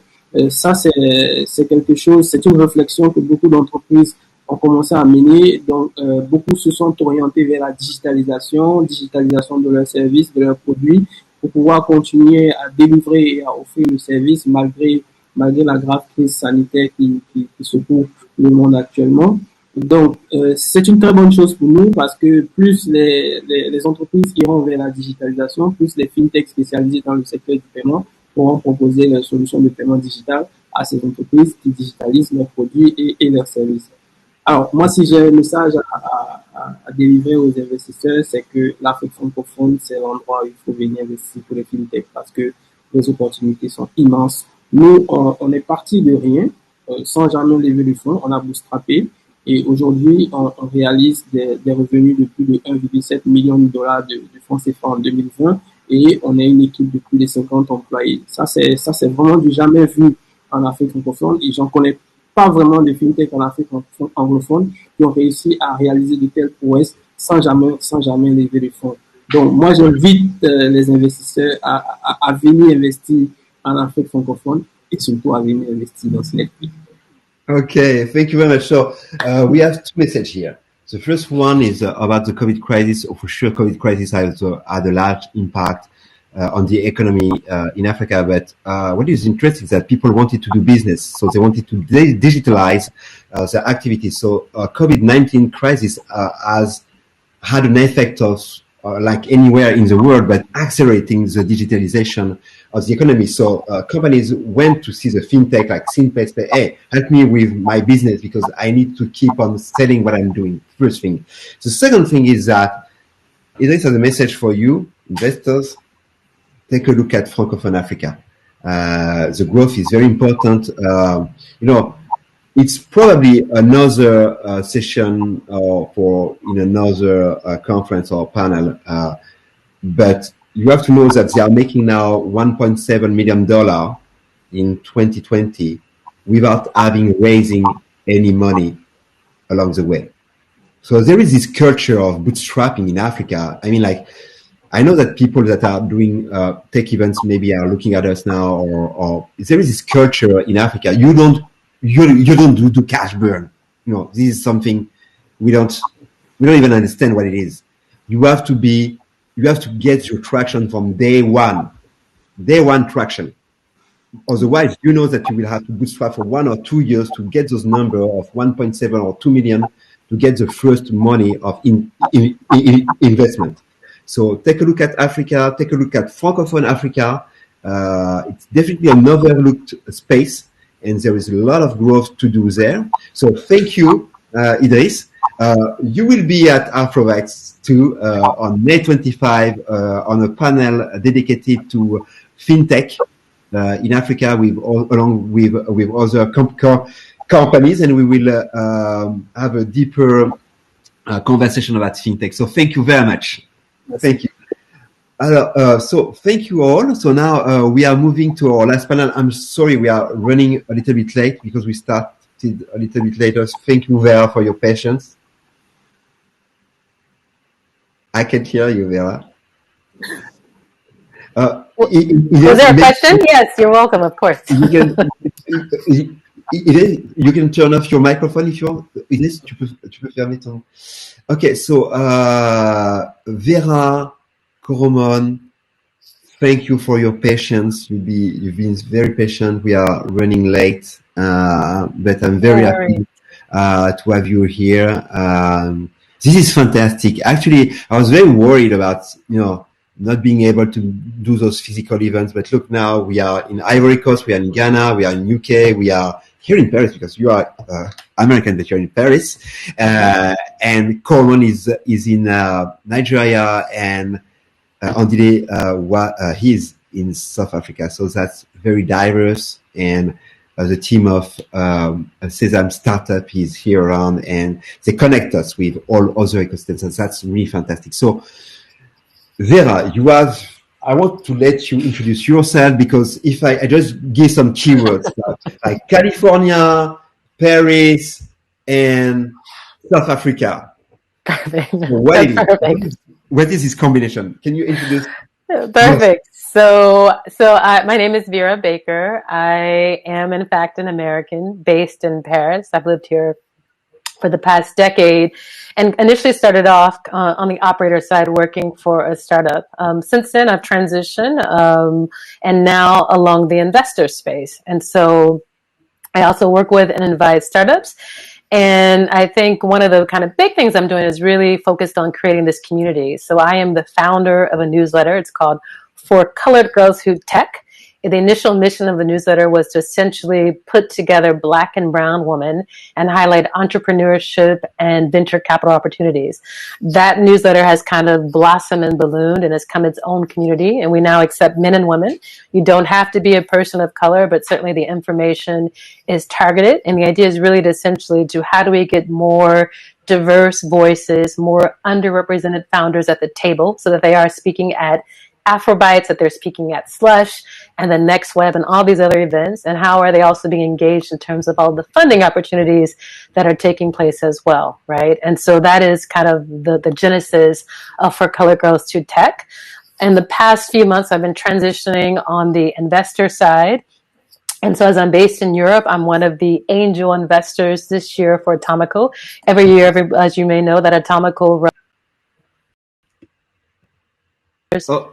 Ça, c'est quelque chose, c'est une réflexion que beaucoup d'entreprises ont commencé à mener. Donc, beaucoup se sont orientés vers la digitalisation de leurs services, de leurs produits, pour pouvoir continuer à délivrer et à offrir le service malgré la grave crise sanitaire qui secoue le monde actuellement. Donc, c'est une très bonne chose pour nous parce que plus les entreprises iront vers la digitalisation, plus les fintechs spécialisés dans le secteur du paiement pourront proposer des solutions de paiement digital à ces entreprises qui digitalisent leurs produits et leurs services. Alors, moi, si j'ai un message à délivrer aux investisseurs, c'est que l'Afrique francophone, c'est l'endroit où il faut venir investir pour les fintechs parce que les opportunités sont immenses. Nous, on est parti de rien, sans jamais lever de fonds, on a bootstrappé. Et aujourd'hui, on réalise des revenus de plus de 1,7 million de dollars de francs CFA en 2020 et on est une équipe de plus de 50 employés. Ça, c'est vraiment du jamais vu en Afrique francophone et j'en connais pas vraiment de fintech en Afrique anglophone qui ont réussi à réaliser de telles prouesses sans jamais lever de fonds. Donc, moi, j'invite les investisseurs à venir investir en Afrique francophone et surtout à venir investir dans CinetPay. Okay, thank you very much. So we have two messages here. The first one is about the COVID crisis. For sure, COVID crisis also had a large impact on the economy in Africa. But what is interesting is that people wanted to do business, so they wanted to digitalize their activities. So COVID-19 crisis has had an effect of like anywhere in the world, but accelerating the digitalization of the economy. So companies went to see the fintech like CinetPay, say, hey, help me with my business because I need to keep on selling what I'm doing. First thing. The second thing is that this is a message for you, investors. Take a look at Francophone Africa. The growth is very important. It's probably another session for in another conference or panel, but you have to know that they are making now $1.7 million in 2020 without raising any money along the way. So there is this culture of bootstrapping in Africa. I mean, like, I know that people that are doing tech events maybe are looking at us now, or there is this culture in Africa. You don't do cash burn. This is something we don't even understand what it is. You have to get your traction from day one traction. Otherwise, you know that you will have to bootstrap for 1 or 2 years to get those number of 1.7 or 2 million to get the first money of investment. So take a look at Africa, take a look at Francophone Africa. It's definitely an overlooked space, and there is a lot of growth to do there. So thank you, Idris. You will be at Afrobytes too on May 25 on a panel dedicated to fintech in Africa along with other companies, and we will have a deeper conversation about fintech. So thank you very much. Thank you. So thank you all. So now we are moving to our last panel. I'm sorry we are running a little bit late because we started a little bit later. So thank you, Vera, for your patience. I can hear you, Vera. Was there a question? Yes, you're welcome, of course. You can turn off your microphone if you want. Inès, tu peux fermer ton. Okay, so Vera, Koromon, thank you for your patience. You've been very patient. We are running late, but I'm very happy to have you here. This is fantastic. Actually, I was very worried about not being able to do those physical events, but look, now we are in Ivory Coast, we are in Ghana, we are in UK, we are here in Paris because you are American, but you're in Paris, and Koromon is in Nigeria, and Andile, he's in South Africa. So that's very diverse, and the team of Sesame Startup is here around, and they connect us with all other ecosystems, and that's really fantastic. So Vera, I want to let you introduce yourself, because if I just give some keywords like California, Paris, and South Africa. Perfect. What is this combination? Can you introduce? Perfect. So my name is Vera Baker. I am, in fact, an American based in Paris. I've lived here for the past decade, and initially started off on the operator side working for a startup. Since then, I've transitioned, and now along the investor space. And so I also work with and advise startups. And I think one of the kind of big things I'm doing is really focused on creating this community. So I am the founder of a newsletter. It's called For Colored Girls Who Tech. The initial mission of the newsletter was to essentially put together Black and brown women and highlight entrepreneurship and venture capital opportunities. That newsletter has kind of blossomed and ballooned and has come its own community, and we now accept men and women. You don't have to be a person of color, but certainly the information is targeted, and the idea is really to essentially to how do we get more diverse voices, more underrepresented founders at the table so that they are speaking at Afrobytes, that they're speaking at Slush and the Next Web and all these other events, and how are they also being engaged in terms of all the funding opportunities that are taking place as well, right? And so that is kind of the genesis of For Colored Girls to Tech. In the past few months, I've been transitioning on the investor side. And so as I'm based in Europe, I'm one of the angel investors this year for Atomico. Every year, as you may know, that Atomico runs. So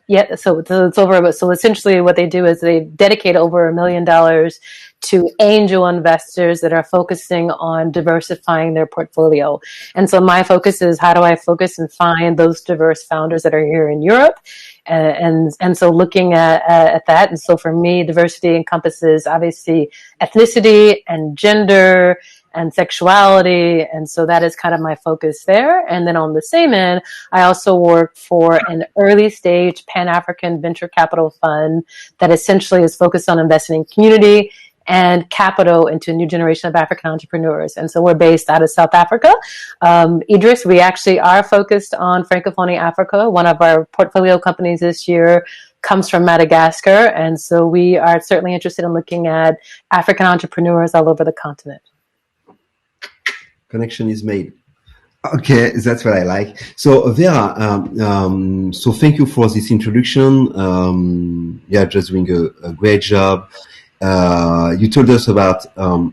it's over. So essentially what they do is they dedicate over $1 million to angel investors that are focusing on diversifying their portfolio. And so my focus is how do I focus and find those diverse founders that are here in Europe? And so looking at that. And so for me, diversity encompasses obviously ethnicity and gender and sexuality. And so that is kind of my focus there. And then on the same end, I also work for an early stage Pan-African venture capital fund that essentially is focused on investing in community and capital into a new generation of African entrepreneurs. And so we're based out of South Africa. Idris, we actually are focused on Francophone Africa. One of our portfolio companies this year comes from Madagascar. And so we are certainly interested in looking at African entrepreneurs all over the continent. Connection is made. Okay, that's what I like. So Vera, so thank you for this introduction. Just doing a great job. You told us about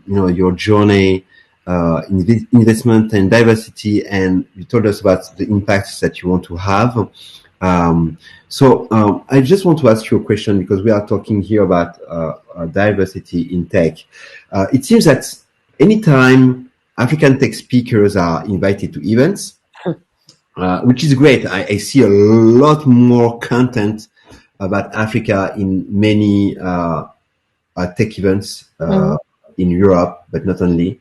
your journey, investment and diversity, and you told us about the impacts that you want to have. So I just want to ask you a question, because we are talking here about diversity in tech. It seems that anytime African tech speakers are invited to events, which is great. I see a lot more content about Africa in many tech events in Europe, but not only.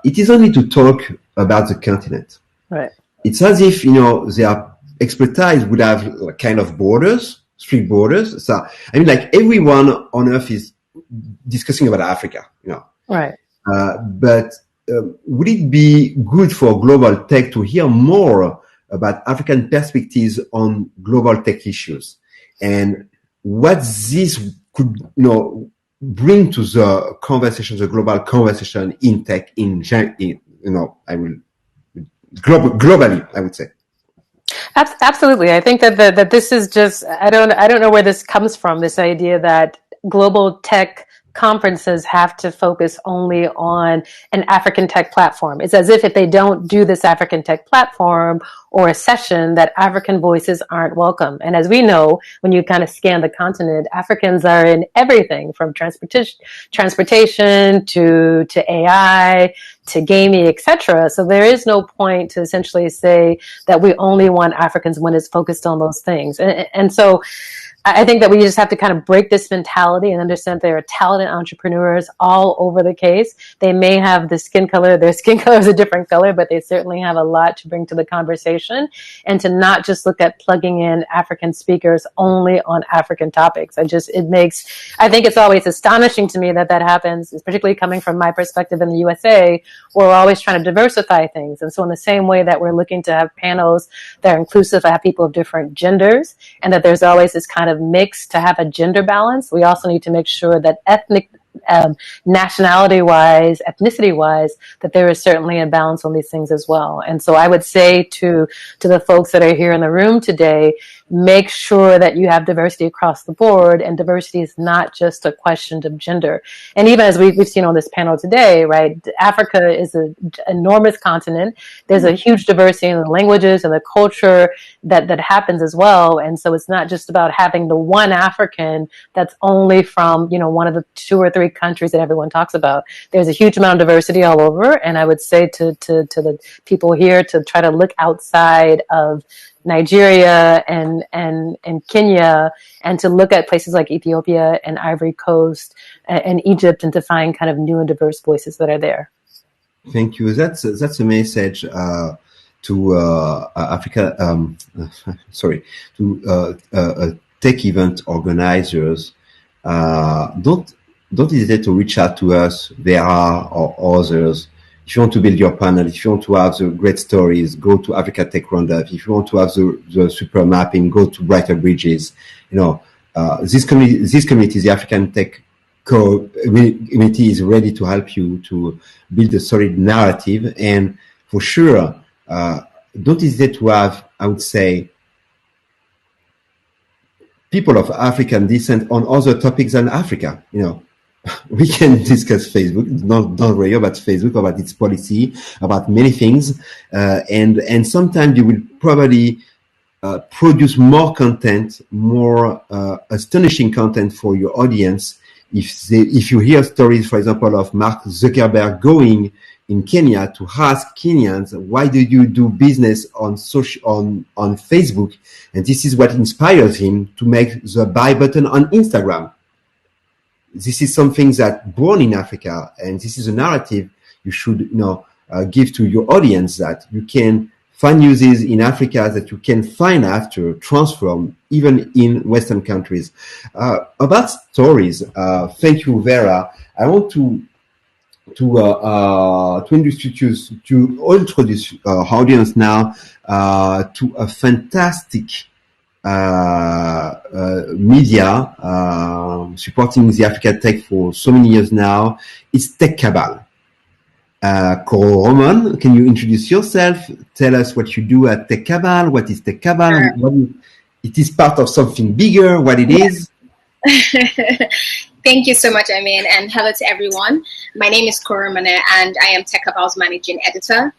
It is only to talk about the continent. Right. It's as if, their expertise would have kind of borders, strict borders. So, I mean, like everyone on earth is discussing about Africa, Right. But would it be good for global tech to hear more about African perspectives on global tech issues, and what this could, bring to the conversation, the global conversation in tech, globally, I would say. Absolutely. I think that this is just, I don't know where this comes from, this idea that global tech conferences have to focus only on an African tech platform. It's as if they don't do this African tech platform or a session, that African voices aren't welcome. And as we know, when you kind of scan the continent, Africans are in everything from transportation to AI to gaming, etc. So there is no point to essentially say that we only want Africans when it's focused on those things. And so I think that we just have to kind of break this mentality and understand there are talented entrepreneurs all over the case. They may have the skin color, their skin color is a different color, but they certainly have a lot to bring to the conversation, and to not just look at plugging in African speakers only on African topics. I think it's always astonishing to me that happens, particularly coming from my perspective in the USA. We're always trying to diversify things. And so in the same way that we're looking to have panels that are inclusive, have people of different genders, and that there's always this kind of mix to have a gender balance, we also need to make sure that nationality-wise, ethnicity-wise, that there is certainly a balance on these things as well. And so I would say to the folks that are here in the room today, make sure that you have diversity across the board, and diversity is not just a question of gender. And even as we've seen on this panel today, right, Africa is an enormous continent. There's a huge diversity in the languages and the culture that happens as well. And so it's not just about having the one African that's only from, one of the 2 or 3 countries that everyone talks about. There's a huge amount of diversity all over. And I would say to the people here to try to look outside of Nigeria and Kenya, and to look at places like Ethiopia and Ivory Coast and Egypt, and to find kind of new and diverse voices that are there. Thank you. That's a message to Africa. To tech event organizers. Don't hesitate to reach out to us, Vera or others. If you want to build your panel, if you want to have the great stories, go to Africa Tech Roundup. If you want to have the super mapping, go to Briter Bridges. This community, the African Tech community, is ready to help you to build a solid narrative. And for sure, don't hesitate to have, I would say, people of African descent on other topics than Africa. We can discuss Facebook, not radio, but Facebook, about its policy, about many things, and sometimes you will probably produce more content, more astonishing content for your audience if you hear stories, for example, of Mark Zuckerberg going in Kenya to ask Kenyans, why do you do business on Facebook? And this is what inspires him to make the buy button on Instagram. This is something that born in Africa, and this is a narrative you should, give to your audience, that you can find uses in Africa that you can find after transform even in Western countries. About stories, thank you, Vera. I want to introduce our audience now to a fantastic media supporting the Africa Tech for so many years now. It's Tech Cabal. Roman, can you introduce yourself? Tell us what you do at Tech Cabal. What is Tech Cabal? Sure. It is part of something bigger, what it is. Thank you so much, Amin, and hello to everyone. My name is Koromane, and I am Tech Cabal's managing editor.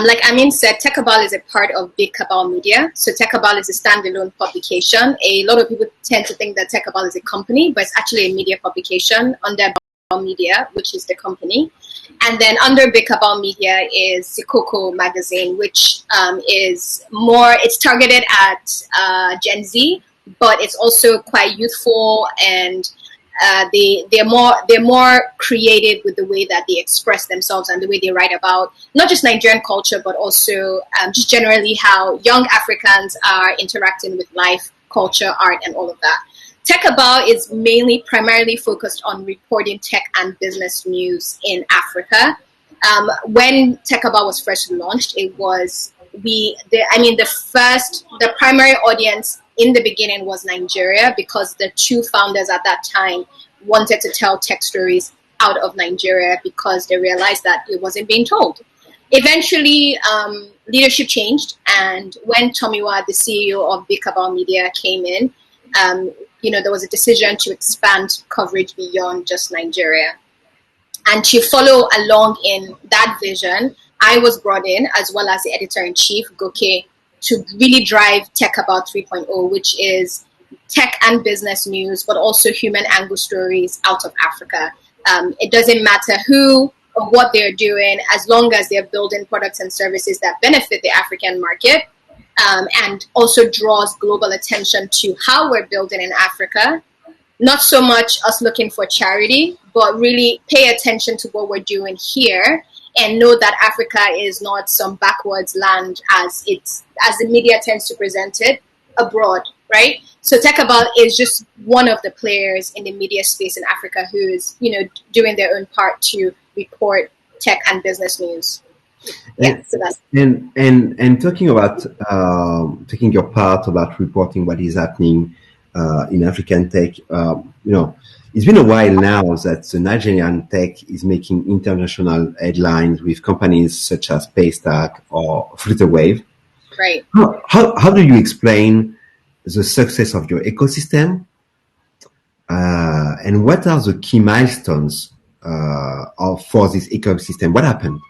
Like Amin said, Tech Cabal is a part of Big Cabal Media. So Tech Cabal is a standalone publication. A lot of people tend to think that Tech Cabal is a company, but it's actually a media publication under Cabal Media, which is the company. And then under Big Cabal Media is Sikoko magazine, which it's targeted at Gen Z, but it's also quite youthful, and they're more creative with the way that they express themselves and the way they write about not just Nigerian culture, but also just generally how young Africans are interacting with life, culture, art, and all of that. Tech Cabal is primarily focused on reporting tech and business news in Africa. When Tech Cabal was first launched, the primary audience in the beginning was Nigeria, because the 2 founders at that time wanted to tell tech stories out of Nigeria because they realized that it wasn't being told. Eventually, leadership changed, and when Tomiwa, the CEO of Big Cabal Media, came in, there was a decision to expand coverage beyond just Nigeria. And to follow along in that vision, I was brought in, as well as the editor-in-chief, Goke, to really drive Tech About 3.0, which is tech and business news, but also human angle stories out of Africa. It doesn't matter who or what they're doing, as long as they're building products and services that benefit the African market, and also draws global attention to how we're building in Africa. Not so much us looking for charity, but really pay attention to what we're doing here and know that Africa is not some backwards land as the media tends to present it abroad, right? So Tech About is just one of the players in the media space in Africa who is, doing their own part to report tech and business news. Yeah, so that's and talking about taking your part about reporting what is happening in African tech, it's been a while now that the Nigerian tech is making international headlines with companies such as Paystack or Flutterwave. Right. How do you explain the success of your ecosystem? And what are the key milestones for this ecosystem? What happened?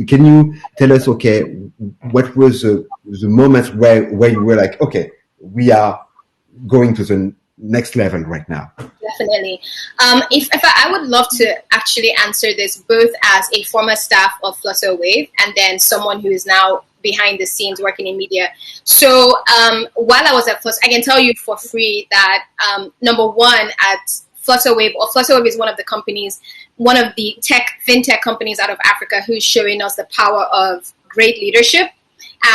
Can you tell us, what was the moment where you were like, okay, we are going to the next level right now? Definitely. If I would love to actually answer this both as a former staff of Flutterwave and then someone who is now behind the scenes working in media. So while I was at Flutter, I can tell you for free that number one at Flutterwave, or Flutterwave is one of the companies, one of the fintech companies out of Africa who's showing us the power of great leadership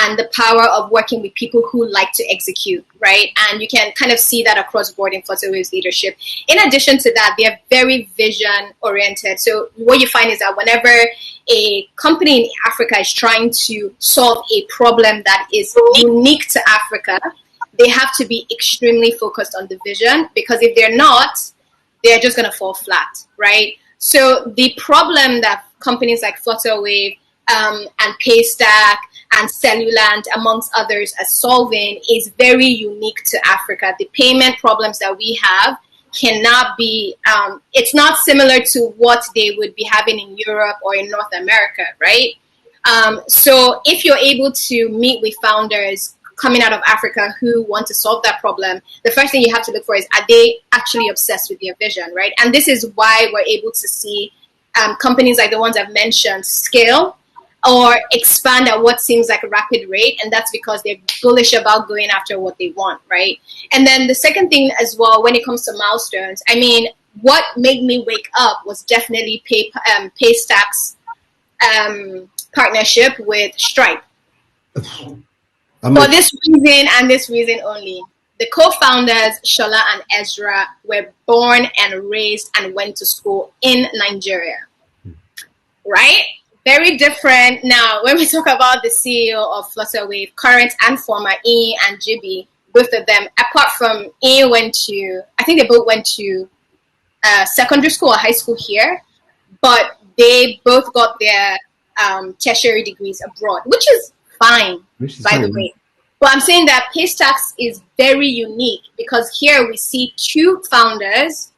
and the power of working with people who like to execute, right? And you can kind of see that across board in Flutterwave's leadership. In addition to that, they're very vision-oriented. So what you find is that whenever a company in Africa is trying to solve a problem that is unique to Africa, they have to be extremely focused on the vision, because if they're not, they're just going to fall flat, right? So the problem that companies like Flutterwave and Paystack and Cellulant, amongst others, are solving is very unique to Africa. The payment problems that we have cannot be, it's not similar to what they would be having in Europe or in North America, right? So if you're able to meet with founders coming out of Africa who want to solve that problem, the first thing you have to look for is, are they actually obsessed with their vision, right? And this is why we're able to see companies like the ones I've mentioned scale or expand at what seems like a rapid rate, and that's because they're bullish about going after what they want, right? And then the second thing as well, when it comes to milestones, I mean, what made me wake up was definitely Paystack's partnership with Stripe. For this reason and this reason only. The co-founders, Shola and Ezra, were born and raised and went to school in Nigeria, right? Very different. Now, when we talk about the CEO of Flutterwave, current and former, Ian and Jibi, both of them, apart from Ian I think they both went to secondary school or high school here, but they both got their tertiary degrees abroad, which is fine, by the way. But I'm saying that Paystack's is very unique because here we see two founders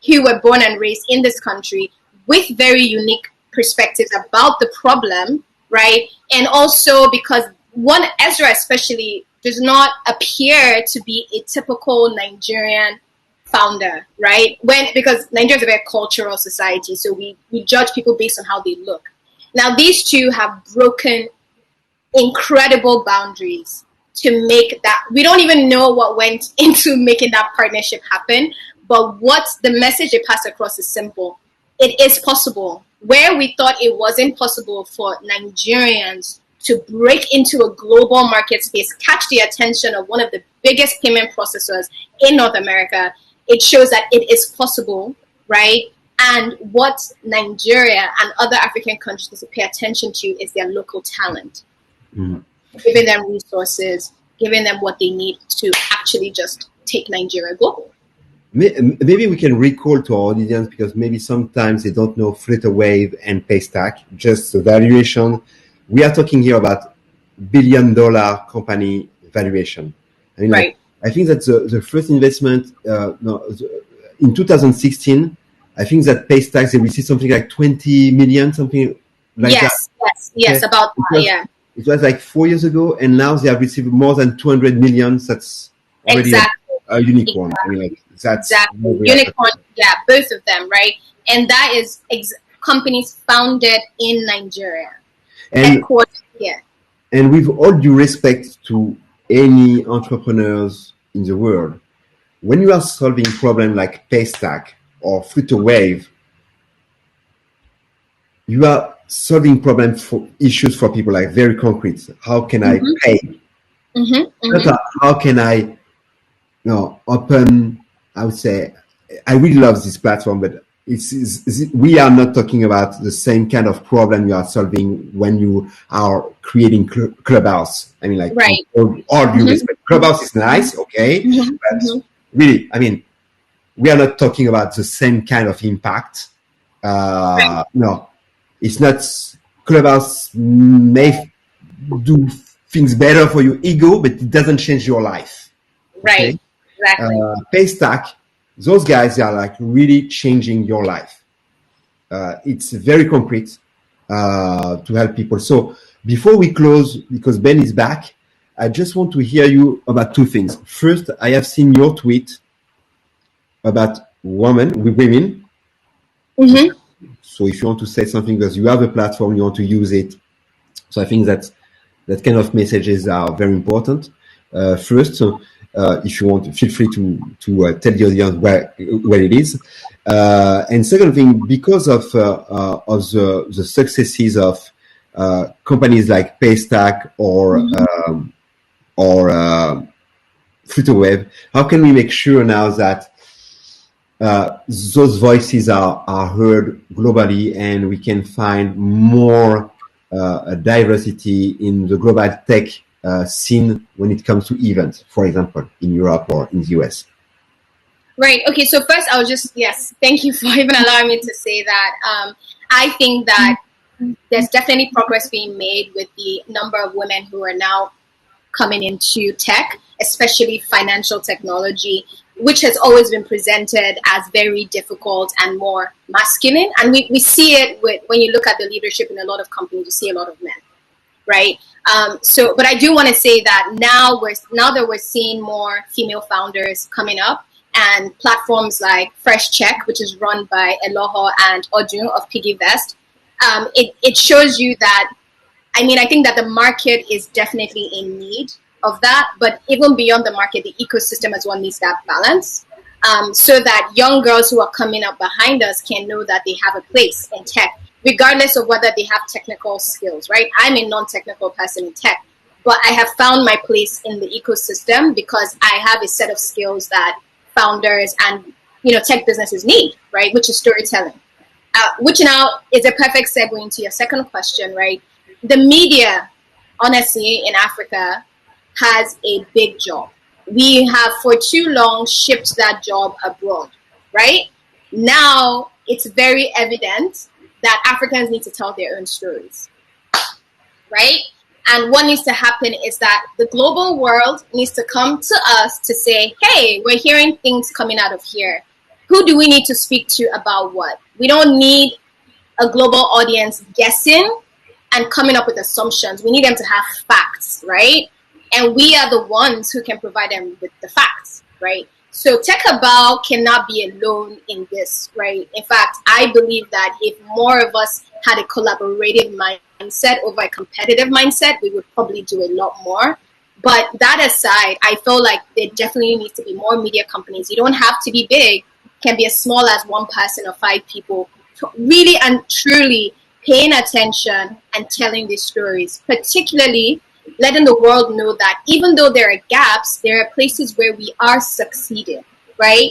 who were born and raised in this country with very unique perspectives about the problem, right? And also because Ezra especially does not appear to be a typical Nigerian founder, right? Because Nigeria is a very cultural society, so we judge people based on how they look. Now, these two have broken incredible boundaries to make that. We don't even know what went into making that partnership happen, but what the message it passed across is simple. It is possible. Where we thought it wasn't possible for Nigerians to break into a global market space, catch the attention of one of the biggest payment processors in North America, it shows that it is possible, right? And what Nigeria and other African countries need to pay attention to is their local talent. Giving them resources, giving them what they need to actually just take Nigeria global. maybe we can recall to our audience, because maybe sometimes they don't know Flutterwave and Paystack, just the valuation. We are talking here about billion-dollar company valuation. I mean, Right. I think that the first investment, in 2016, I think that Paystack, they received something like 20 million, something like that. Yes, Okay. about that, yeah. It was like 4 years ago, and now they have received more than 200 million. That's already a unicorn. Exactly. I mean, like, that's exactly. Unicorn, yeah, both of them, right? And that is companies founded in Nigeria, headquartered here. And with all due respect to any entrepreneurs in the world, when you are solving problems like Paystack or Flutterwave, you are solving issues for people, like very concrete. How can I pay? How can I open? I would say, I really love this platform, but we are not talking about the same kind of problem you are solving when you are creating Clubhouse. I mean, like, right. all due respect, Clubhouse is nice, okay, but really, I mean, we are not talking about the same kind of impact. Right. No, it's not. Clubhouse may do things better for your ego, but it doesn't change your life. Okay? Right. Exactly. Paystack, those guys are like really changing your life. It's very concrete to help people. So before we close, because Ben is back, I just want to hear you about two things. First, I have seen your tweet about women. So if you want to say something, because you have a platform, you want to use it. So I think that kind of messages are very important. First, if you want, feel free to tell the audience where it is. And second thing, because of the successes of companies like Paystack or Flutterwave, how can we make sure now that those voices are heard globally, and we can find more diversity in the global tech scene when it comes to events, for example, in Europe or in the US? Right. Okay. So first, thank you for even allowing me to say that. I think that there's definitely progress being made with the number of women who are now coming into tech, especially financial technology, which has always been presented as very difficult and more masculine. And we see it when you look at the leadership in a lot of companies, you see a lot of men, right? But I do want to say that now that we're seeing more female founders coming up, and platforms like Fresh Check, which is run by Eloho and Odun of PiggyVest, it shows you that, I think that the market is definitely in need of that, but even beyond the market, the ecosystem as well needs that balance, so that young girls who are coming up behind us can know that they have a place in tech, regardless of whether they have technical skills, right? I'm a non-technical person in tech, but I have found my place in the ecosystem because I have a set of skills that founders and tech businesses need, right? Which is storytelling, which now is a perfect segue into your second question, right? The media, honestly, in Africa has a big job. We have for too long shipped that job abroad, right? Now it's very evident that Africans need to tell their own stories, right? And what needs to happen is that the global world needs to come to us to say, hey, we're hearing things coming out of here. Who do we need to speak to about what? We don't need a global audience guessing and coming up with assumptions. We need them to have facts, right? And we are the ones who can provide them with the facts, right? So TechAbout cannot be alone in this, right? In fact, I believe that if more of us had a collaborative mindset over a competitive mindset, we would probably do a lot more. But that aside, I feel like there definitely needs to be more media companies. You don't have to be big. It can be as small as one person or 5 people, really and truly paying attention and telling these stories, particularly letting the world know that even though there are gaps, there are places where we are succeeding, right?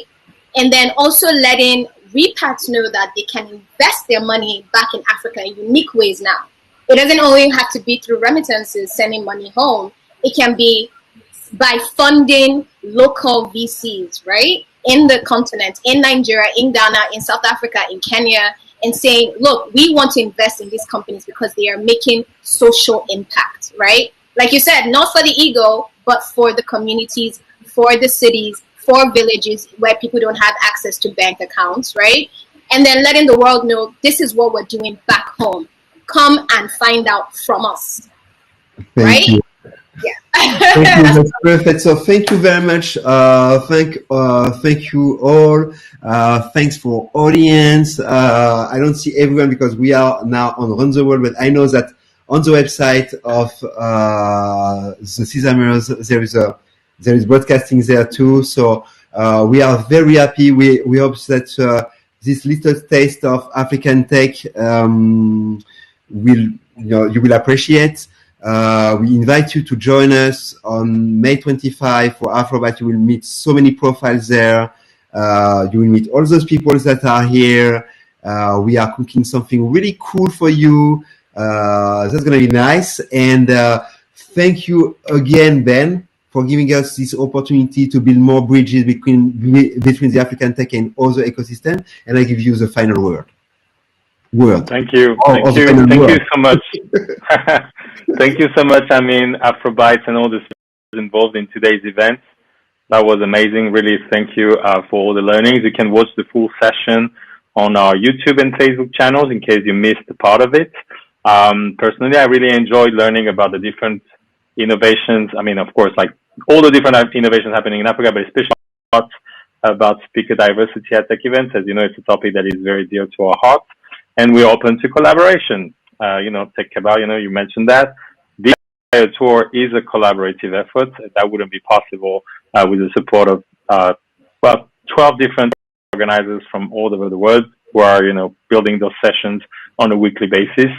And then also letting repats know that they can invest their money back in Africa in unique ways now. It doesn't only have to be through remittances, sending money home. It can be by funding local VCs, right? in the continent, in Nigeria, in Ghana, in South Africa, in Kenya, and saying, look, we want to invest in these companies because they are making social impact, right? Like you said, not for the ego, but for the communities, for the cities, for villages where people don't have access to bank accounts, right? And then letting the world know this is what we're doing back home. Come and find out from us, right? You. Yeah. Thank you. That's perfect. So thank you very much. Thank you all. Thanks for audience. I don't see everyone because we are now on Run the World, but I know that on the website of the Sesamers there is broadcasting there too. So we are very happy. We hope that this little taste of African tech you will appreciate. We invite you to join us on May 25 for Afrobytes. You will meet so many profiles there. You will meet all those people that are here. We are cooking something really cool for you. That's going to be nice. And thank you again, Ben, for giving us this opportunity to build more bridges between the African tech and other ecosystem. And I give you the final word. Thank you. Thank you so much. Thank you so much. I mean, Afrobytes and all the involved in today's event. That was amazing. Really, thank you for all the learnings. You can watch the full session on our YouTube and Facebook channels in case you missed a part of it. Personally, I really enjoyed learning about the different innovations. I mean, of course, like all the different innovations happening in Africa, but especially about speaker diversity at tech events. As you know, it's a topic that is very dear to our hearts. And we're open to collaboration. Tech Cabal, you mentioned that. The tour is a collaborative effort. That wouldn't be possible with the support of 12 different organizers from all over the world who are, building those sessions on a weekly basis.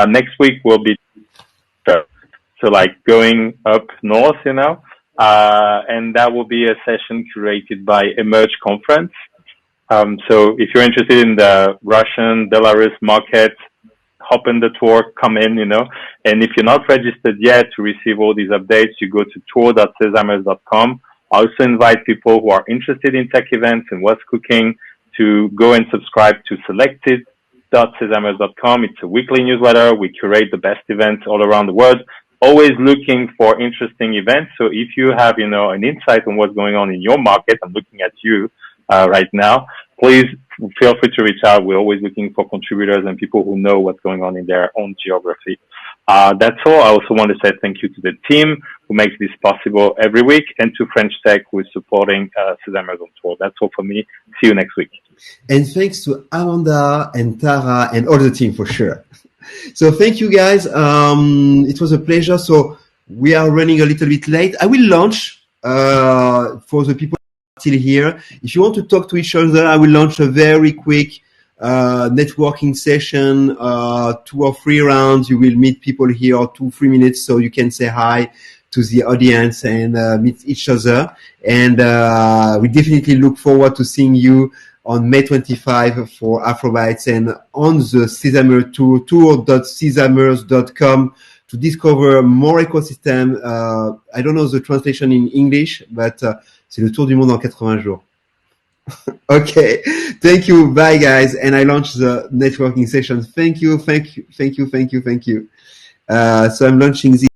Next week will be so like going up north, and that will be a session curated by Emerge Conference. So if you're interested in the Russian, Belarus market, hop in the tour, come in, and if you're not registered yet to receive all these updates, you go to tour.sesamers.com. I also invite people who are interested in tech events and what's cooking to go and subscribe to selected.sesamers.com. It's a weekly newsletter. We curate the best events all around the world, always looking for interesting events. So if you have, an insight on what's going on in your market, I'm looking at you right now, please feel free to reach out. We're always looking for contributors and people who know what's going on in their own geography. That's all. I also want to say thank you to the team who makes this possible every week, and to French Tech who is supporting Sesamers on tour. That's all for me. See you next week. And thanks to Amanda and Tara and all the team for sure. So thank you guys. It was a pleasure. So we are running a little bit late. I will launch for the people still here. If you want to talk to each other, I will launch a very quick networking session, 2 or 3 rounds. You will meet people here, 2-3 minutes, so you can say hi to the audience and meet each other. And we definitely look forward to seeing you on May 25 for Afrobytes and on the Sesamers tour, tour.sesamers.com, to discover more ecosystem. I don't know the translation in English, but c'est le tour du monde en 80 jours. Okay. Thank you. Bye, guys. And I launch the networking session. Thank you. So I'm launching this.